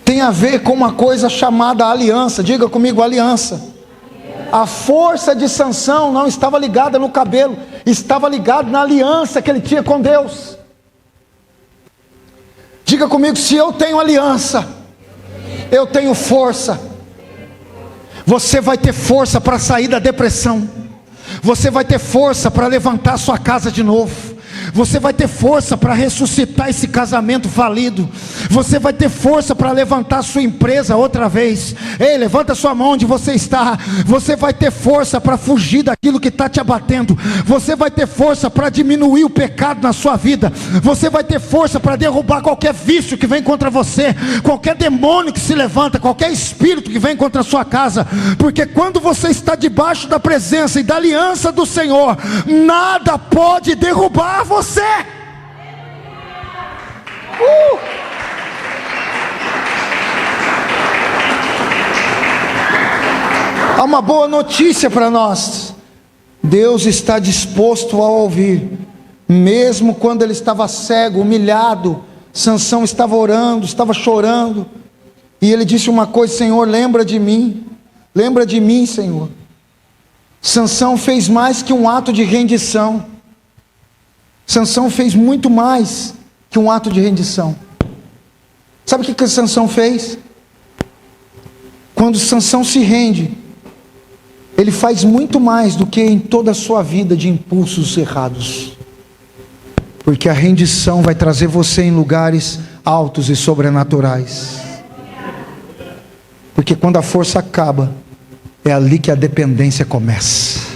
tem a ver com uma coisa chamada aliança. Diga comigo: aliança. A força de Sansão não estava ligada no cabelo, estava ligada na aliança que ele tinha com Deus. Diga comigo: se eu tenho aliança, eu tenho força. Você vai ter força para sair da depressão. Você vai ter força para levantar sua casa de novo. Você vai ter força para ressuscitar esse casamento falido. Você vai ter força para levantar sua empresa outra vez. Ei, levanta sua mão onde você está. Você vai ter força para fugir daquilo que está te abatendo. Você vai ter força para diminuir o pecado na sua vida. Você vai ter força para derrubar qualquer vício que vem contra você, qualquer demônio que se levanta, qualquer espírito que vem contra a sua casa. Porque quando você está debaixo da presença e da aliança do Senhor, nada pode derrubar você. Há uma boa notícia para nós. Deus está disposto a ouvir. Mesmo quando ele estava cego, humilhado, Sansão estava orando, estava chorando, e ele disse uma coisa: Senhor, lembra de mim, Senhor. Sansão fez mais que um ato de rendição. Sansão fez muito mais que um ato de rendição. Sabe o que Sansão fez? Quando Sansão se rende, ele faz muito mais do que em toda a sua vida de impulsos errados. Porque a rendição vai trazer você em lugares altos e sobrenaturais. Porque quando a força acaba, é ali que a dependência começa.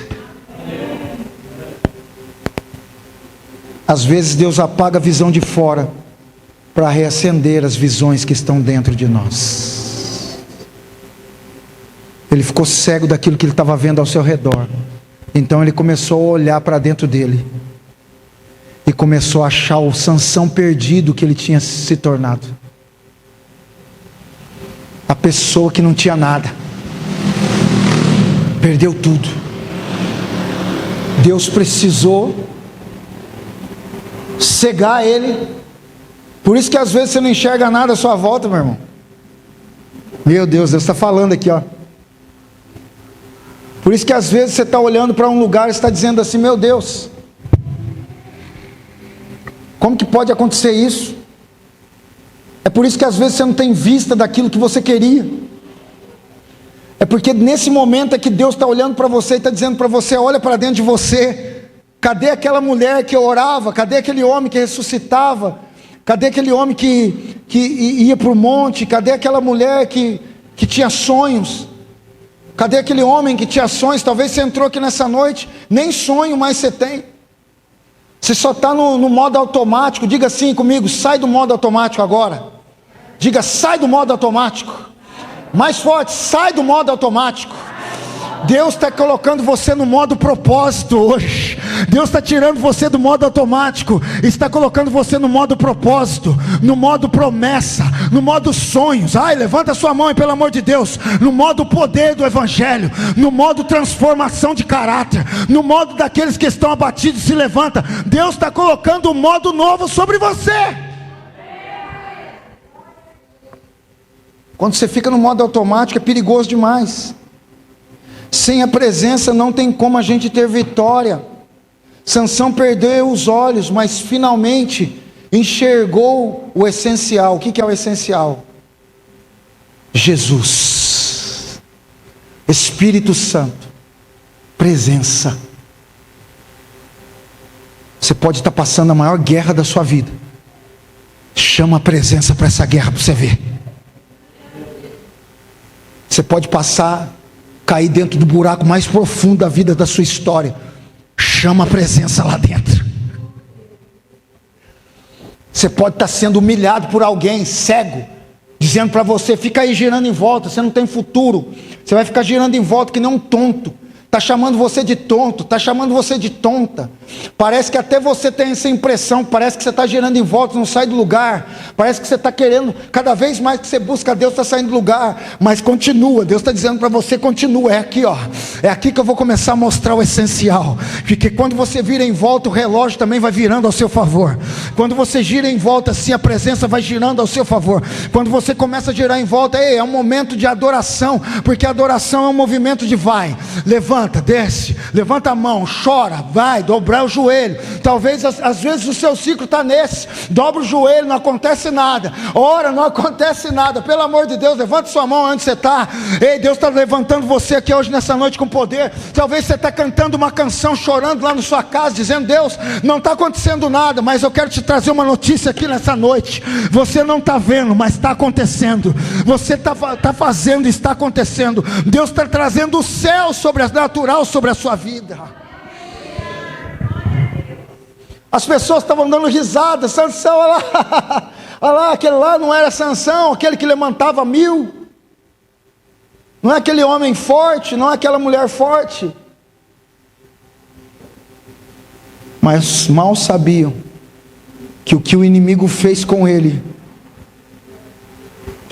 Às vezes Deus apaga a visão de fora para reacender as visões que estão dentro de nós. Ele ficou cego daquilo que ele estava vendo ao seu redor. Então ele começou a olhar para dentro dele e começou a achar o Sansão perdido que ele tinha se tornado. A pessoa que não tinha nada, perdeu tudo. Deus precisou cegar ele. Por isso que às vezes você não enxerga nada à sua volta, meu irmão. Meu Deus, Deus está falando aqui, ó. Por isso que às vezes você está olhando para um lugar e está dizendo assim: meu Deus, como que pode acontecer isso? É por isso que às vezes você não tem vista daquilo que você queria. É porque nesse momento é que Deus está olhando para você e está dizendo para você: olha para dentro de você. Cadê aquela mulher que orava? Cadê aquele homem que ressuscitava? Cadê aquele homem que ia para o monte? Cadê aquela mulher que tinha sonhos? Cadê aquele homem que tinha sonhos? Talvez você entrou aqui nessa noite, nem sonho mais você tem. Você só está no modo automático. Diga assim comigo: sai do modo automático agora. Diga: sai do modo automático. Mais forte: sai do modo automático. Deus está colocando você no modo propósito hoje. Deus está tirando você do modo automático, está colocando você no modo propósito, no modo promessa, no modo sonhos. Ai, levanta sua mão, e pelo amor de Deus, no modo poder do Evangelho, no modo transformação de caráter, no modo daqueles que estão abatidos se levanta. Deus está colocando um modo novo sobre você. Quando você fica no modo automático, é perigoso demais. Sem a presença não tem como a gente ter vitória. Sansão perdeu os olhos, mas finalmente enxergou o essencial. O que é o essencial? Jesus, Espírito Santo, presença. Você pode estar passando a maior guerra da sua vida. Chama a presença para essa guerra para você ver. Você pode cair dentro do buraco mais profundo da vida da sua história. Chama a presença lá dentro. Você pode estar sendo humilhado por alguém cego, dizendo para você: fica aí girando em volta, você não tem futuro. Você vai ficar girando em volta que nem um tonto. está chamando você de tonto, está chamando você de tonta. Parece que até você tem essa impressão, parece que você está girando em volta, não sai do lugar. Parece que você está querendo, cada vez mais que você busca Deus, está saindo do lugar. Mas continua, Deus está dizendo para você, continua, é aqui ó, é aqui que eu vou começar a mostrar o essencial. Porque quando você vira em volta, o relógio também vai virando ao seu favor. Quando você gira em volta assim, a presença vai girando ao seu favor. Quando você começa a girar em volta, é um momento de adoração, porque a adoração é um movimento de vai, levanta, desce, levanta a mão, chora, vai, dobrar o joelho. Talvez às vezes o seu ciclo está nesse, dobra o joelho, não acontece nada, ora, não acontece nada. Pelo amor de Deus, levante sua mão onde você está. Ei, Deus está levantando você aqui hoje nessa noite com poder. Talvez você está cantando uma canção, chorando lá na sua casa, dizendo: Deus, não está acontecendo nada, mas eu quero te trazer uma notícia aqui nessa noite. Você não está vendo, mas está acontecendo. Você está fazendo, está acontecendo. Deus está trazendo o céu sobrenatural sobre a sua vida. As pessoas estavam dando risada. Sansão, olha lá, olha lá, aquele lá não era Sansão, aquele que levantava 1000. Não é aquele homem forte, não é aquela mulher forte. Mas mal sabiam que o que o inimigo fez com ele,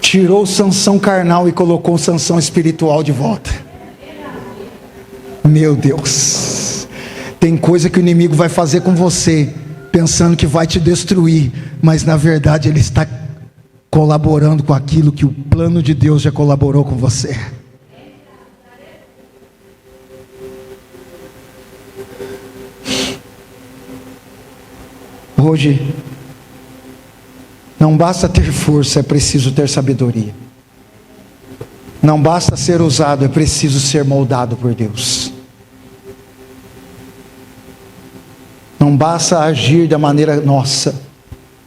tirou Sansão carnal e colocou Sansão espiritual de volta. Meu Deus, tem coisa que o inimigo vai fazer com você, pensando que vai te destruir, mas na verdade ele está colaborando com aquilo que o plano de Deus já colaborou com você. Hoje, não basta ter força, é preciso ter sabedoria. Não basta ser usado, é preciso ser moldado por Deus. Não basta agir da maneira nossa,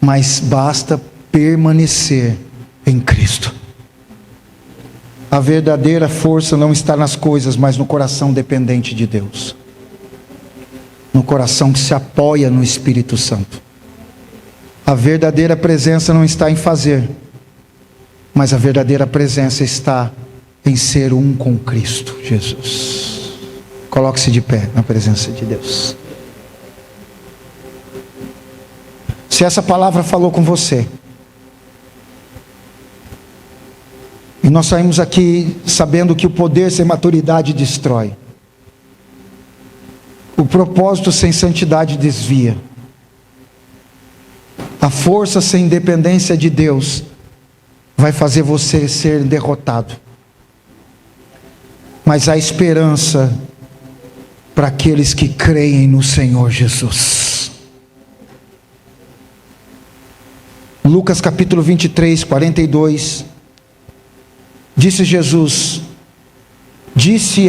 mas basta permanecer em Cristo. A verdadeira força não está nas coisas, mas no coração dependente de Deus. No coração que se apoia no Espírito Santo. A verdadeira presença não está em fazer, mas a verdadeira presença está em ser um com Cristo Jesus. Coloque-se de pé na presença de Deus. Se essa palavra falou com você, e nós saímos aqui sabendo que o poder sem maturidade destrói, o propósito sem santidade desvia, a força sem independência de Deus vai fazer você ser derrotado. Mas há esperança para aqueles que creem no Senhor Jesus. Lucas capítulo 23, 42. Disse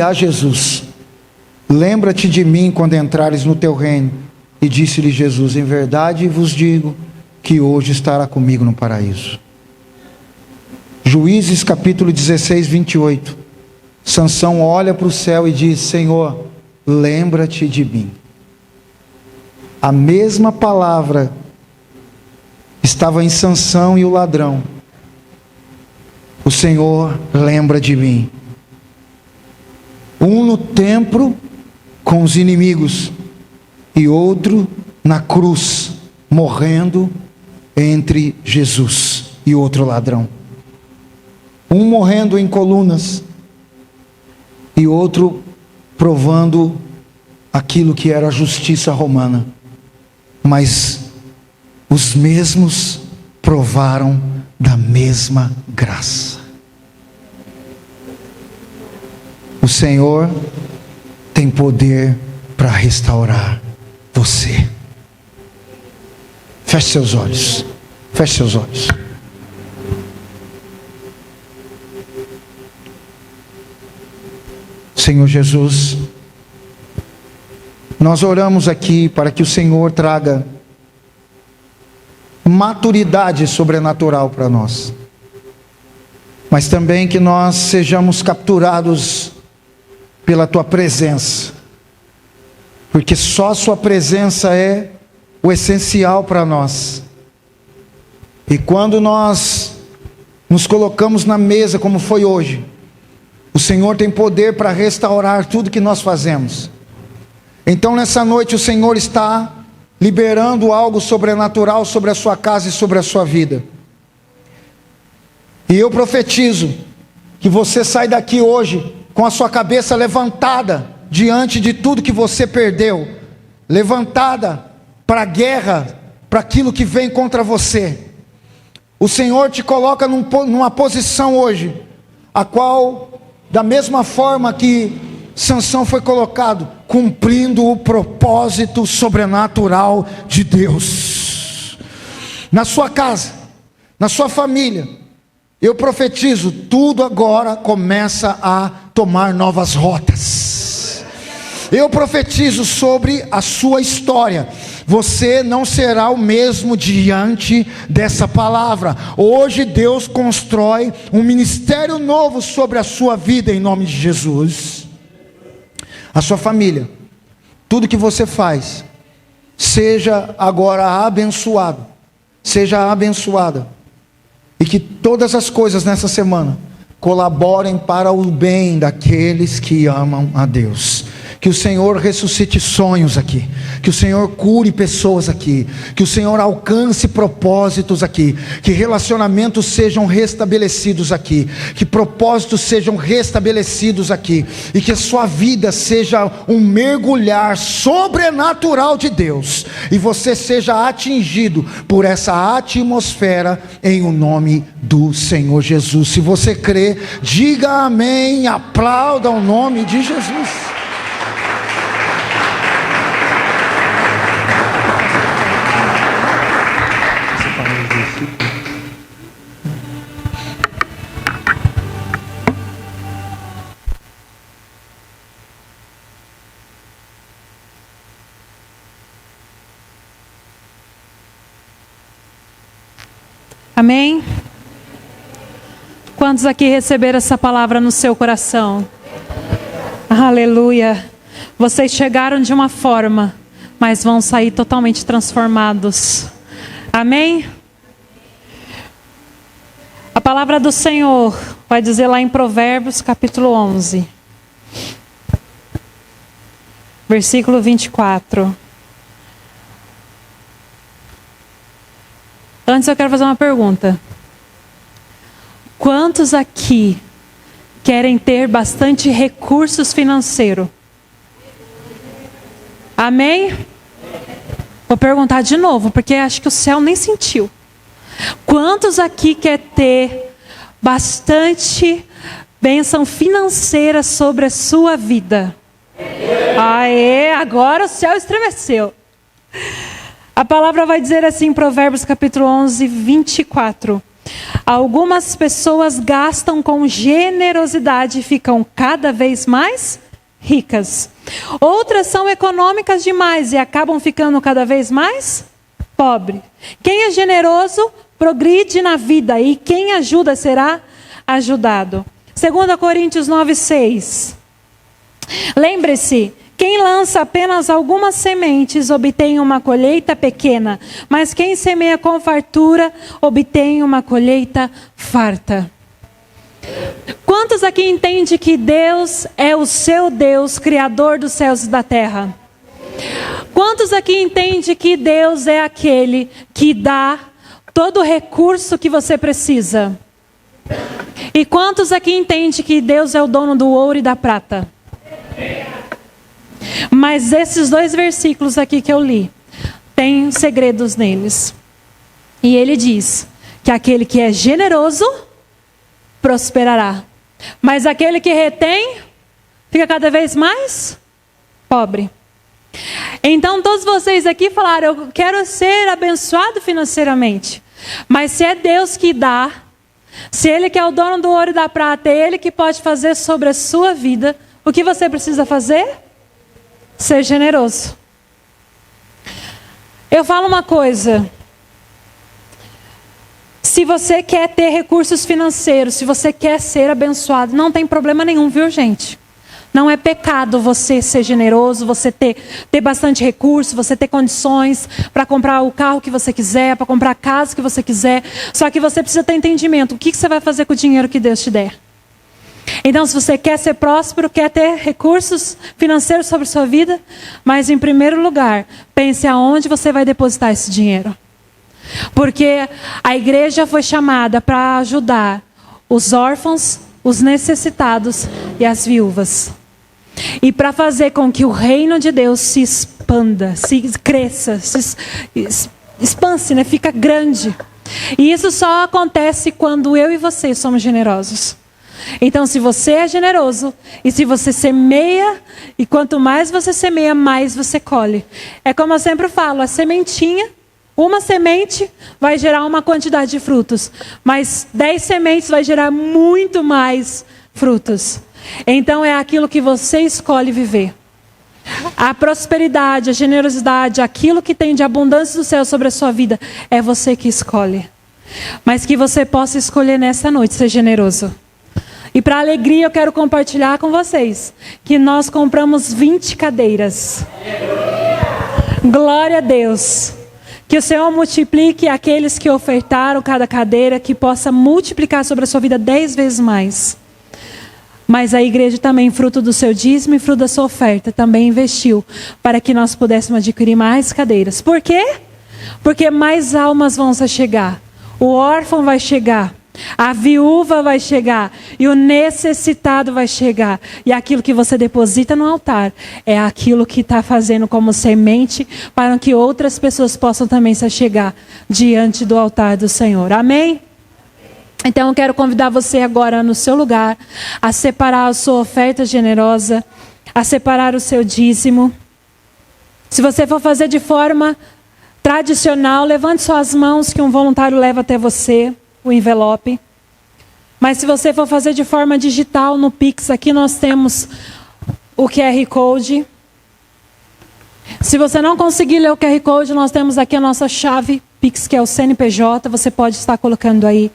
a Jesus: lembra-te de mim quando entrares no teu reino. E disse-lhe Jesus: em verdade vos digo que hoje estará comigo no paraíso. Juízes capítulo 16, 28. Sansão olha para o céu e diz: Senhor, lembra-te de mim. A mesma palavra estava em Sansão e o ladrão. O Senhor lembra de mim. Um no templo com os inimigos e outro na cruz, morrendo entre Jesus e outro ladrão. Um morrendo em colunas e outro provando aquilo que era a justiça romana. Mas os mesmos provaram da mesma graça. O Senhor tem poder para restaurar você. Feche seus olhos. Feche seus olhos. Senhor Jesus, nós oramos aqui para que o Senhor traga maturidade sobrenatural para nós, mas também que nós sejamos capturados pela Tua presença, porque só a Sua presença é o essencial para nós. E quando nós nos colocamos na mesa como foi hoje, O Senhor tem poder para restaurar tudo que nós fazemos. Então nessa noite o Senhor está liberando algo sobrenatural sobre a sua casa e sobre a sua vida. E eu profetizo que você sai daqui hoje com a sua cabeça levantada diante de tudo que você perdeu, levantada para a guerra, para aquilo que vem contra você. O Senhor te coloca numa posição hoje, a qual, da mesma forma que Sansão foi colocado, cumprindo o propósito sobrenatural de Deus. Na sua casa, na sua família, eu profetizo, tudo agora começa a tomar novas rotas. Eu profetizo sobre a sua história. Você não será o mesmo diante dessa palavra. Hoje Deus constrói um ministério novo sobre a sua vida em nome de Jesus. A sua família, tudo que você faz, seja agora abençoado, seja abençoada. E que todas as coisas nessa semana colaborem para o bem daqueles que amam a Deus. Que o Senhor ressuscite sonhos aqui, que o Senhor cure pessoas aqui, que o Senhor alcance propósitos aqui, que relacionamentos sejam restabelecidos aqui, que propósitos sejam restabelecidos aqui, e que a sua vida seja um mergulhar sobrenatural de Deus, e você seja atingido por essa atmosfera em o nome do Senhor Jesus. Se você crê, diga amém, aplauda o nome de Jesus. Amém? Quantos aqui receberam essa palavra no seu coração? Aleluia! Vocês chegaram de uma forma, mas vão sair totalmente transformados. Amém? A palavra do Senhor vai dizer lá em Provérbios capítulo 11, versículo 24. Antes eu quero fazer uma pergunta. Quantos aqui querem ter bastante recursos financeiros? Amém? Vou perguntar de novo, porque acho que o céu nem sentiu. Quantos aqui quer ter bastante bênção financeira sobre a sua vida? Aê, agora o céu estremeceu. A palavra vai dizer assim em Provérbios capítulo 11, 24. Algumas pessoas gastam com generosidade e ficam cada vez mais ricas. Outras são econômicas demais e acabam ficando cada vez mais pobres. Quem é generoso progride na vida e quem ajuda será ajudado. 2 Coríntios 9, 6. Lembre-se, quem lança apenas algumas sementes obtém uma colheita pequena, mas quem semeia com fartura obtém uma colheita farta. Quantos aqui entendem que Deus é o seu Deus, Criador dos céus e da terra? Quantos aqui entendem que Deus é aquele que dá todo o recurso que você precisa? E quantos aqui entendem que Deus é o dono do ouro e da prata? Mas esses dois versículos aqui que eu li, tem segredos neles. E ele diz que aquele que é generoso prosperará, mas aquele que retém fica cada vez mais pobre. Então todos vocês aqui falaram, eu quero ser abençoado financeiramente. Mas se é Deus que dá, se Ele que é o dono do ouro e da prata, é Ele que pode fazer sobre a sua vida, o que você precisa fazer? Ser generoso. Eu falo uma coisa. Se você quer ter recursos financeiros, se você quer ser abençoado, não tem problema nenhum, viu, gente? Não é pecado você ser generoso, você ter bastante recurso, você ter condições para comprar o carro que você quiser, para comprar a casa que você quiser. Só que você precisa ter entendimento. O que você vai fazer com o dinheiro que Deus te der? Então, se você quer ser próspero, quer ter recursos financeiros sobre sua vida, mas em primeiro lugar, pense aonde você vai depositar esse dinheiro. Porque a igreja foi chamada para ajudar os órfãos, os necessitados e as viúvas. E para fazer com que o reino de Deus se expanda, se cresça, se expande, né? Fica grande. E isso só acontece quando eu e você somos generosos. Então, se você é generoso, e se você semeia, e quanto mais você semeia, mais você colhe. É como eu sempre falo, a sementinha, uma semente vai gerar uma quantidade de frutos, mas 10 sementes vai gerar muito mais frutos. Então, é aquilo que você escolhe viver. A prosperidade, a generosidade, aquilo que tem de abundância do céu sobre a sua vida, é você que escolhe. Mas que você possa escolher nessa noite ser generoso. E para alegria eu quero compartilhar com vocês que nós compramos 20 cadeiras. Glória a Deus. Que o Senhor multiplique aqueles que ofertaram cada cadeira, que possa multiplicar sobre a sua vida 10 vezes mais. Mas a igreja também, fruto do seu dízimo e fruto da sua oferta, também investiu para que nós pudéssemos adquirir mais cadeiras. Por quê? Porque mais almas vão se chegar. O órfão vai chegar. A viúva vai chegar. E o necessitado vai chegar. E aquilo que você deposita no altar é aquilo que está fazendo como semente para que outras pessoas possam também se chegar diante do altar do Senhor. Amém? Então eu quero convidar você agora no seu lugar a separar a sua oferta generosa, a separar o seu dízimo. Se você for fazer de forma tradicional, levante suas mãos que um voluntário leva até você o envelope. Mas se você for fazer de forma digital no Pix, aqui nós temos o QR Code. Se você não conseguir ler o QR Code, nós temos aqui a nossa chave Pix, que é o CNPJ, você pode estar colocando aí.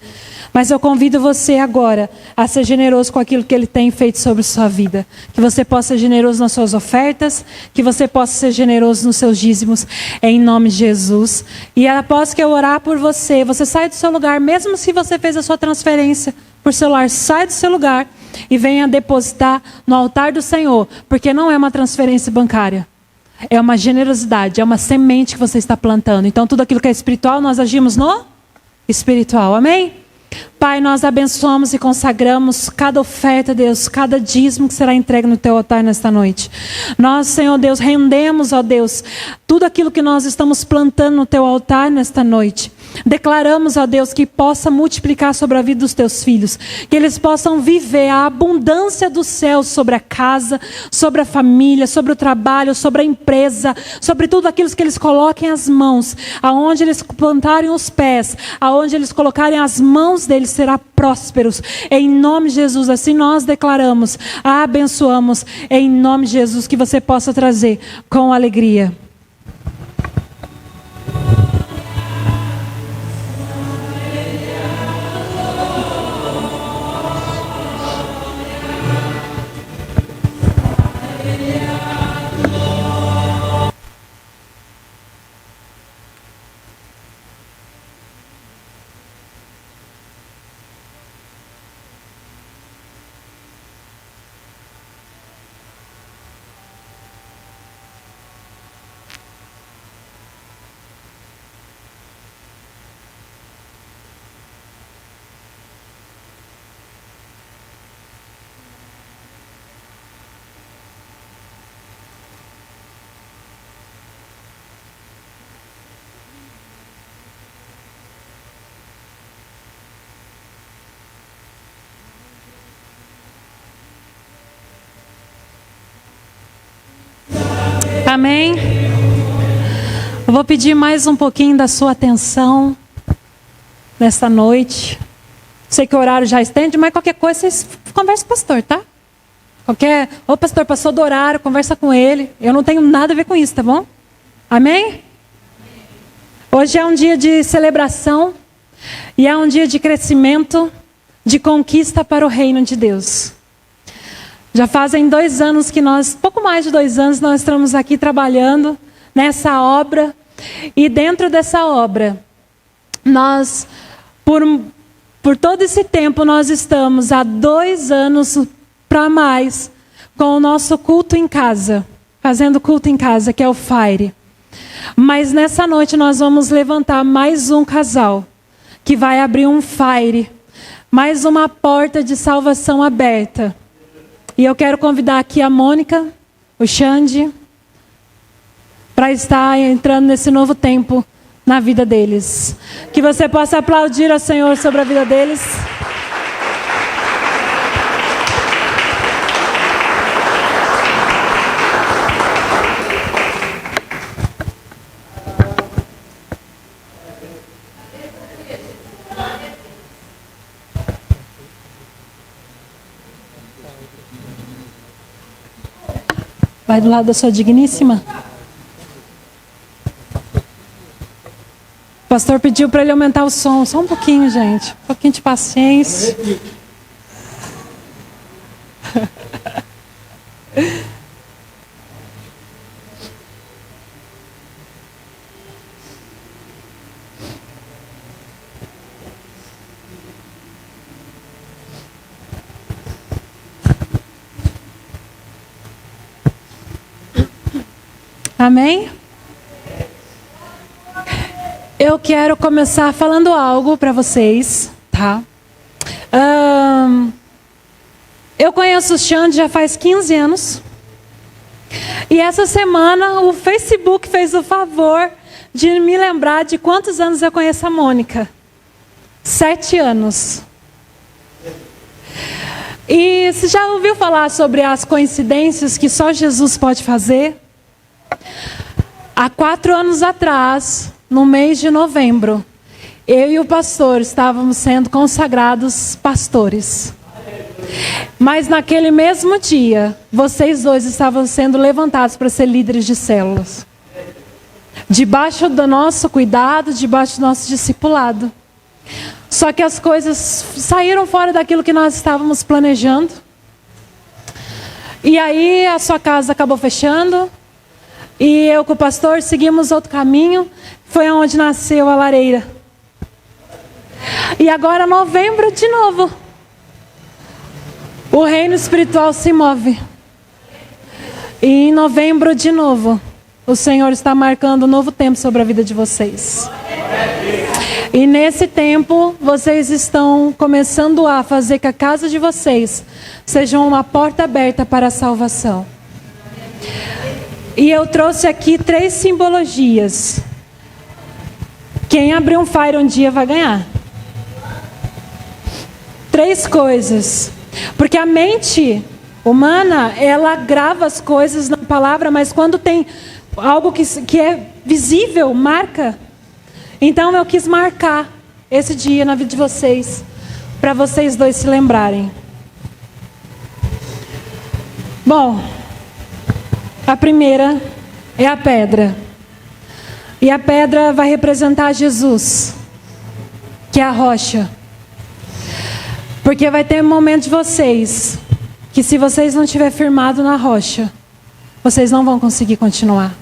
Mas eu convido você agora a ser generoso com aquilo que Ele tem feito sobre sua vida. Que você possa ser generoso nas suas ofertas, que você possa ser generoso nos seus dízimos, em nome de Jesus. E após que eu orar por você, você sai do seu lugar, mesmo se você fez a sua transferência por celular, sai do seu lugar e venha depositar no altar do Senhor, porque não é uma transferência bancária. É uma generosidade, é uma semente que você está plantando. Então tudo aquilo que é espiritual, nós agimos no espiritual, amém? Pai, nós abençoamos e consagramos cada oferta, Deus, cada dízimo que será entregue no Teu altar nesta noite. Nós, Senhor Deus, rendemos, ó Deus, tudo aquilo que nós estamos plantando no Teu altar nesta noite. Declaramos, ó Deus, que possa multiplicar sobre a vida dos Teus filhos, que eles possam viver a abundância do céu sobre a casa, sobre a família, sobre o trabalho, sobre a empresa, sobre tudo aquilo que eles coloquem as mãos, aonde eles plantarem os pés, aonde eles colocarem as mãos deles será prósperos. Em nome de Jesus, assim nós declaramos, abençoamos, em nome de Jesus, que você possa trazer com alegria. Amém? Eu vou pedir mais um pouquinho da sua atenção nesta noite. Sei que o horário já estende, mas qualquer coisa vocês conversam com o pastor, tá? Ô pastor, passou do horário, conversa com ele. Eu não tenho nada a ver com isso, tá bom? Amém? Hoje é um dia de celebração e é um dia de crescimento, de conquista para o reino de Deus. Já fazem 2 anos que pouco mais de 2 anos, nós estamos aqui trabalhando nessa obra. E dentro dessa obra, nós, por por todo esse tempo nós estamos há 2 anos para mais com o nosso culto em casa, fazendo culto em casa, que é o Fire. Mas nessa noite nós vamos levantar mais um casal que vai abrir um Fire, mais uma porta de salvação aberta. E eu quero convidar aqui a Mônica, o Xande, para estar entrando nesse novo tempo na vida deles. Que você possa aplaudir ao Senhor sobre a vida deles. Vai do lado da sua digníssima. O pastor pediu para ele aumentar o som. Só um pouquinho, gente. Um pouquinho de paciência. Amém? Eu quero começar falando algo para vocês, tá? Eu conheço o Xande já faz 15 anos. E essa semana o Facebook fez o favor de me lembrar de quantos anos eu conheço a Mônica. 7 anos. E você já ouviu falar sobre as coincidências que só Jesus pode fazer? Há 4 anos atrás, no mês de novembro, eu e o pastor estávamos sendo consagrados pastores. Mas naquele mesmo dia, vocês dois estavam sendo levantados para ser líderes de células. Debaixo do nosso cuidado, debaixo do nosso discipulado. Só que as coisas saíram fora daquilo que nós estávamos planejando. E aí a sua casa acabou fechando. E eu com o pastor seguimos outro caminho. Foi onde nasceu a lareira. E agora novembro de novo. O reino espiritual se move. E em novembro de novo, o Senhor está marcando um novo tempo sobre a vida de vocês. E nesse tempo, vocês estão começando a fazer que a casa de vocês seja uma porta aberta para a salvação. E eu trouxe aqui 3 simbologias. Quem abrir um Fire um dia vai ganhar. 3 coisas. Porque a mente humana, ela grava as coisas na palavra, mas quando tem algo que é visível, marca. Então eu quis marcar esse dia na vida de vocês, para vocês dois se lembrarem. Bom, a primeira é a pedra. E a pedra vai representar Jesus, que é a rocha. Porque vai ter um momento de vocês, que se vocês não estiverem firmados na rocha, vocês não vão conseguir continuar.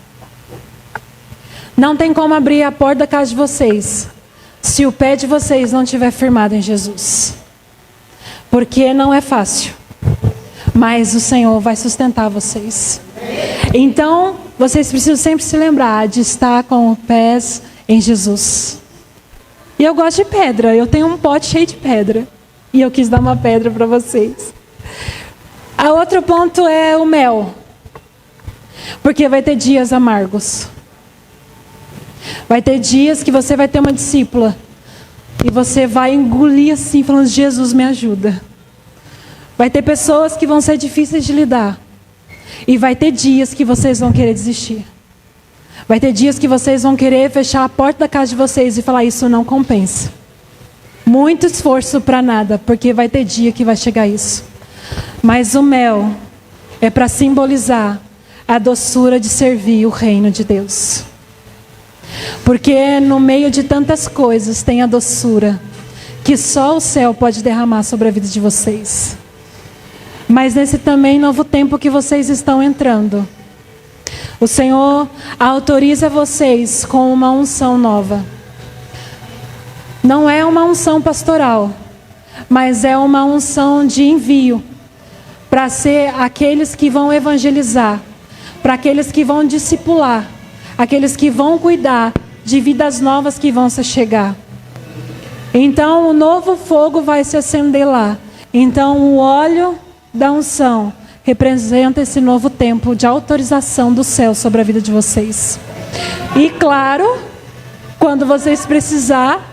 Não tem como abrir a porta da casa de vocês, se o pé de vocês não estiver firmado em Jesus. Porque não é fácil, mas o Senhor vai sustentar vocês. Então, vocês precisam sempre se lembrar de estar com os pés em Jesus. E eu gosto de pedra, eu tenho um pote cheio de pedra. E eu quis dar uma pedra para vocês. A outro ponto é o mel. Porque vai ter dias amargos. Vai ter dias que você vai ter uma discípula. E você vai engolir assim, falando, Jesus, me ajuda. Vai ter pessoas que vão ser difíceis de lidar. E vai ter dias que vocês vão querer desistir. Vai ter dias que vocês vão querer fechar a porta da casa de vocês e falar, isso não compensa. Muito esforço para nada, porque vai ter dia que vai chegar isso. Mas o mel é para simbolizar a doçura de servir o reino de Deus. Porque no meio de tantas coisas tem a doçura que só o céu pode derramar sobre a vida de vocês. Mas nesse também novo tempo que vocês estão entrando, o Senhor autoriza vocês com uma unção nova. Não é uma unção pastoral, mas é uma unção de envio para ser aqueles que vão evangelizar, para aqueles que vão discipular, aqueles que vão cuidar de vidas novas que vão se chegar. Então o novo fogo vai se acender lá. Então o óleo da unção representa esse novo tempo de autorização do céu sobre a vida de vocês. E claro, quando vocês precisar,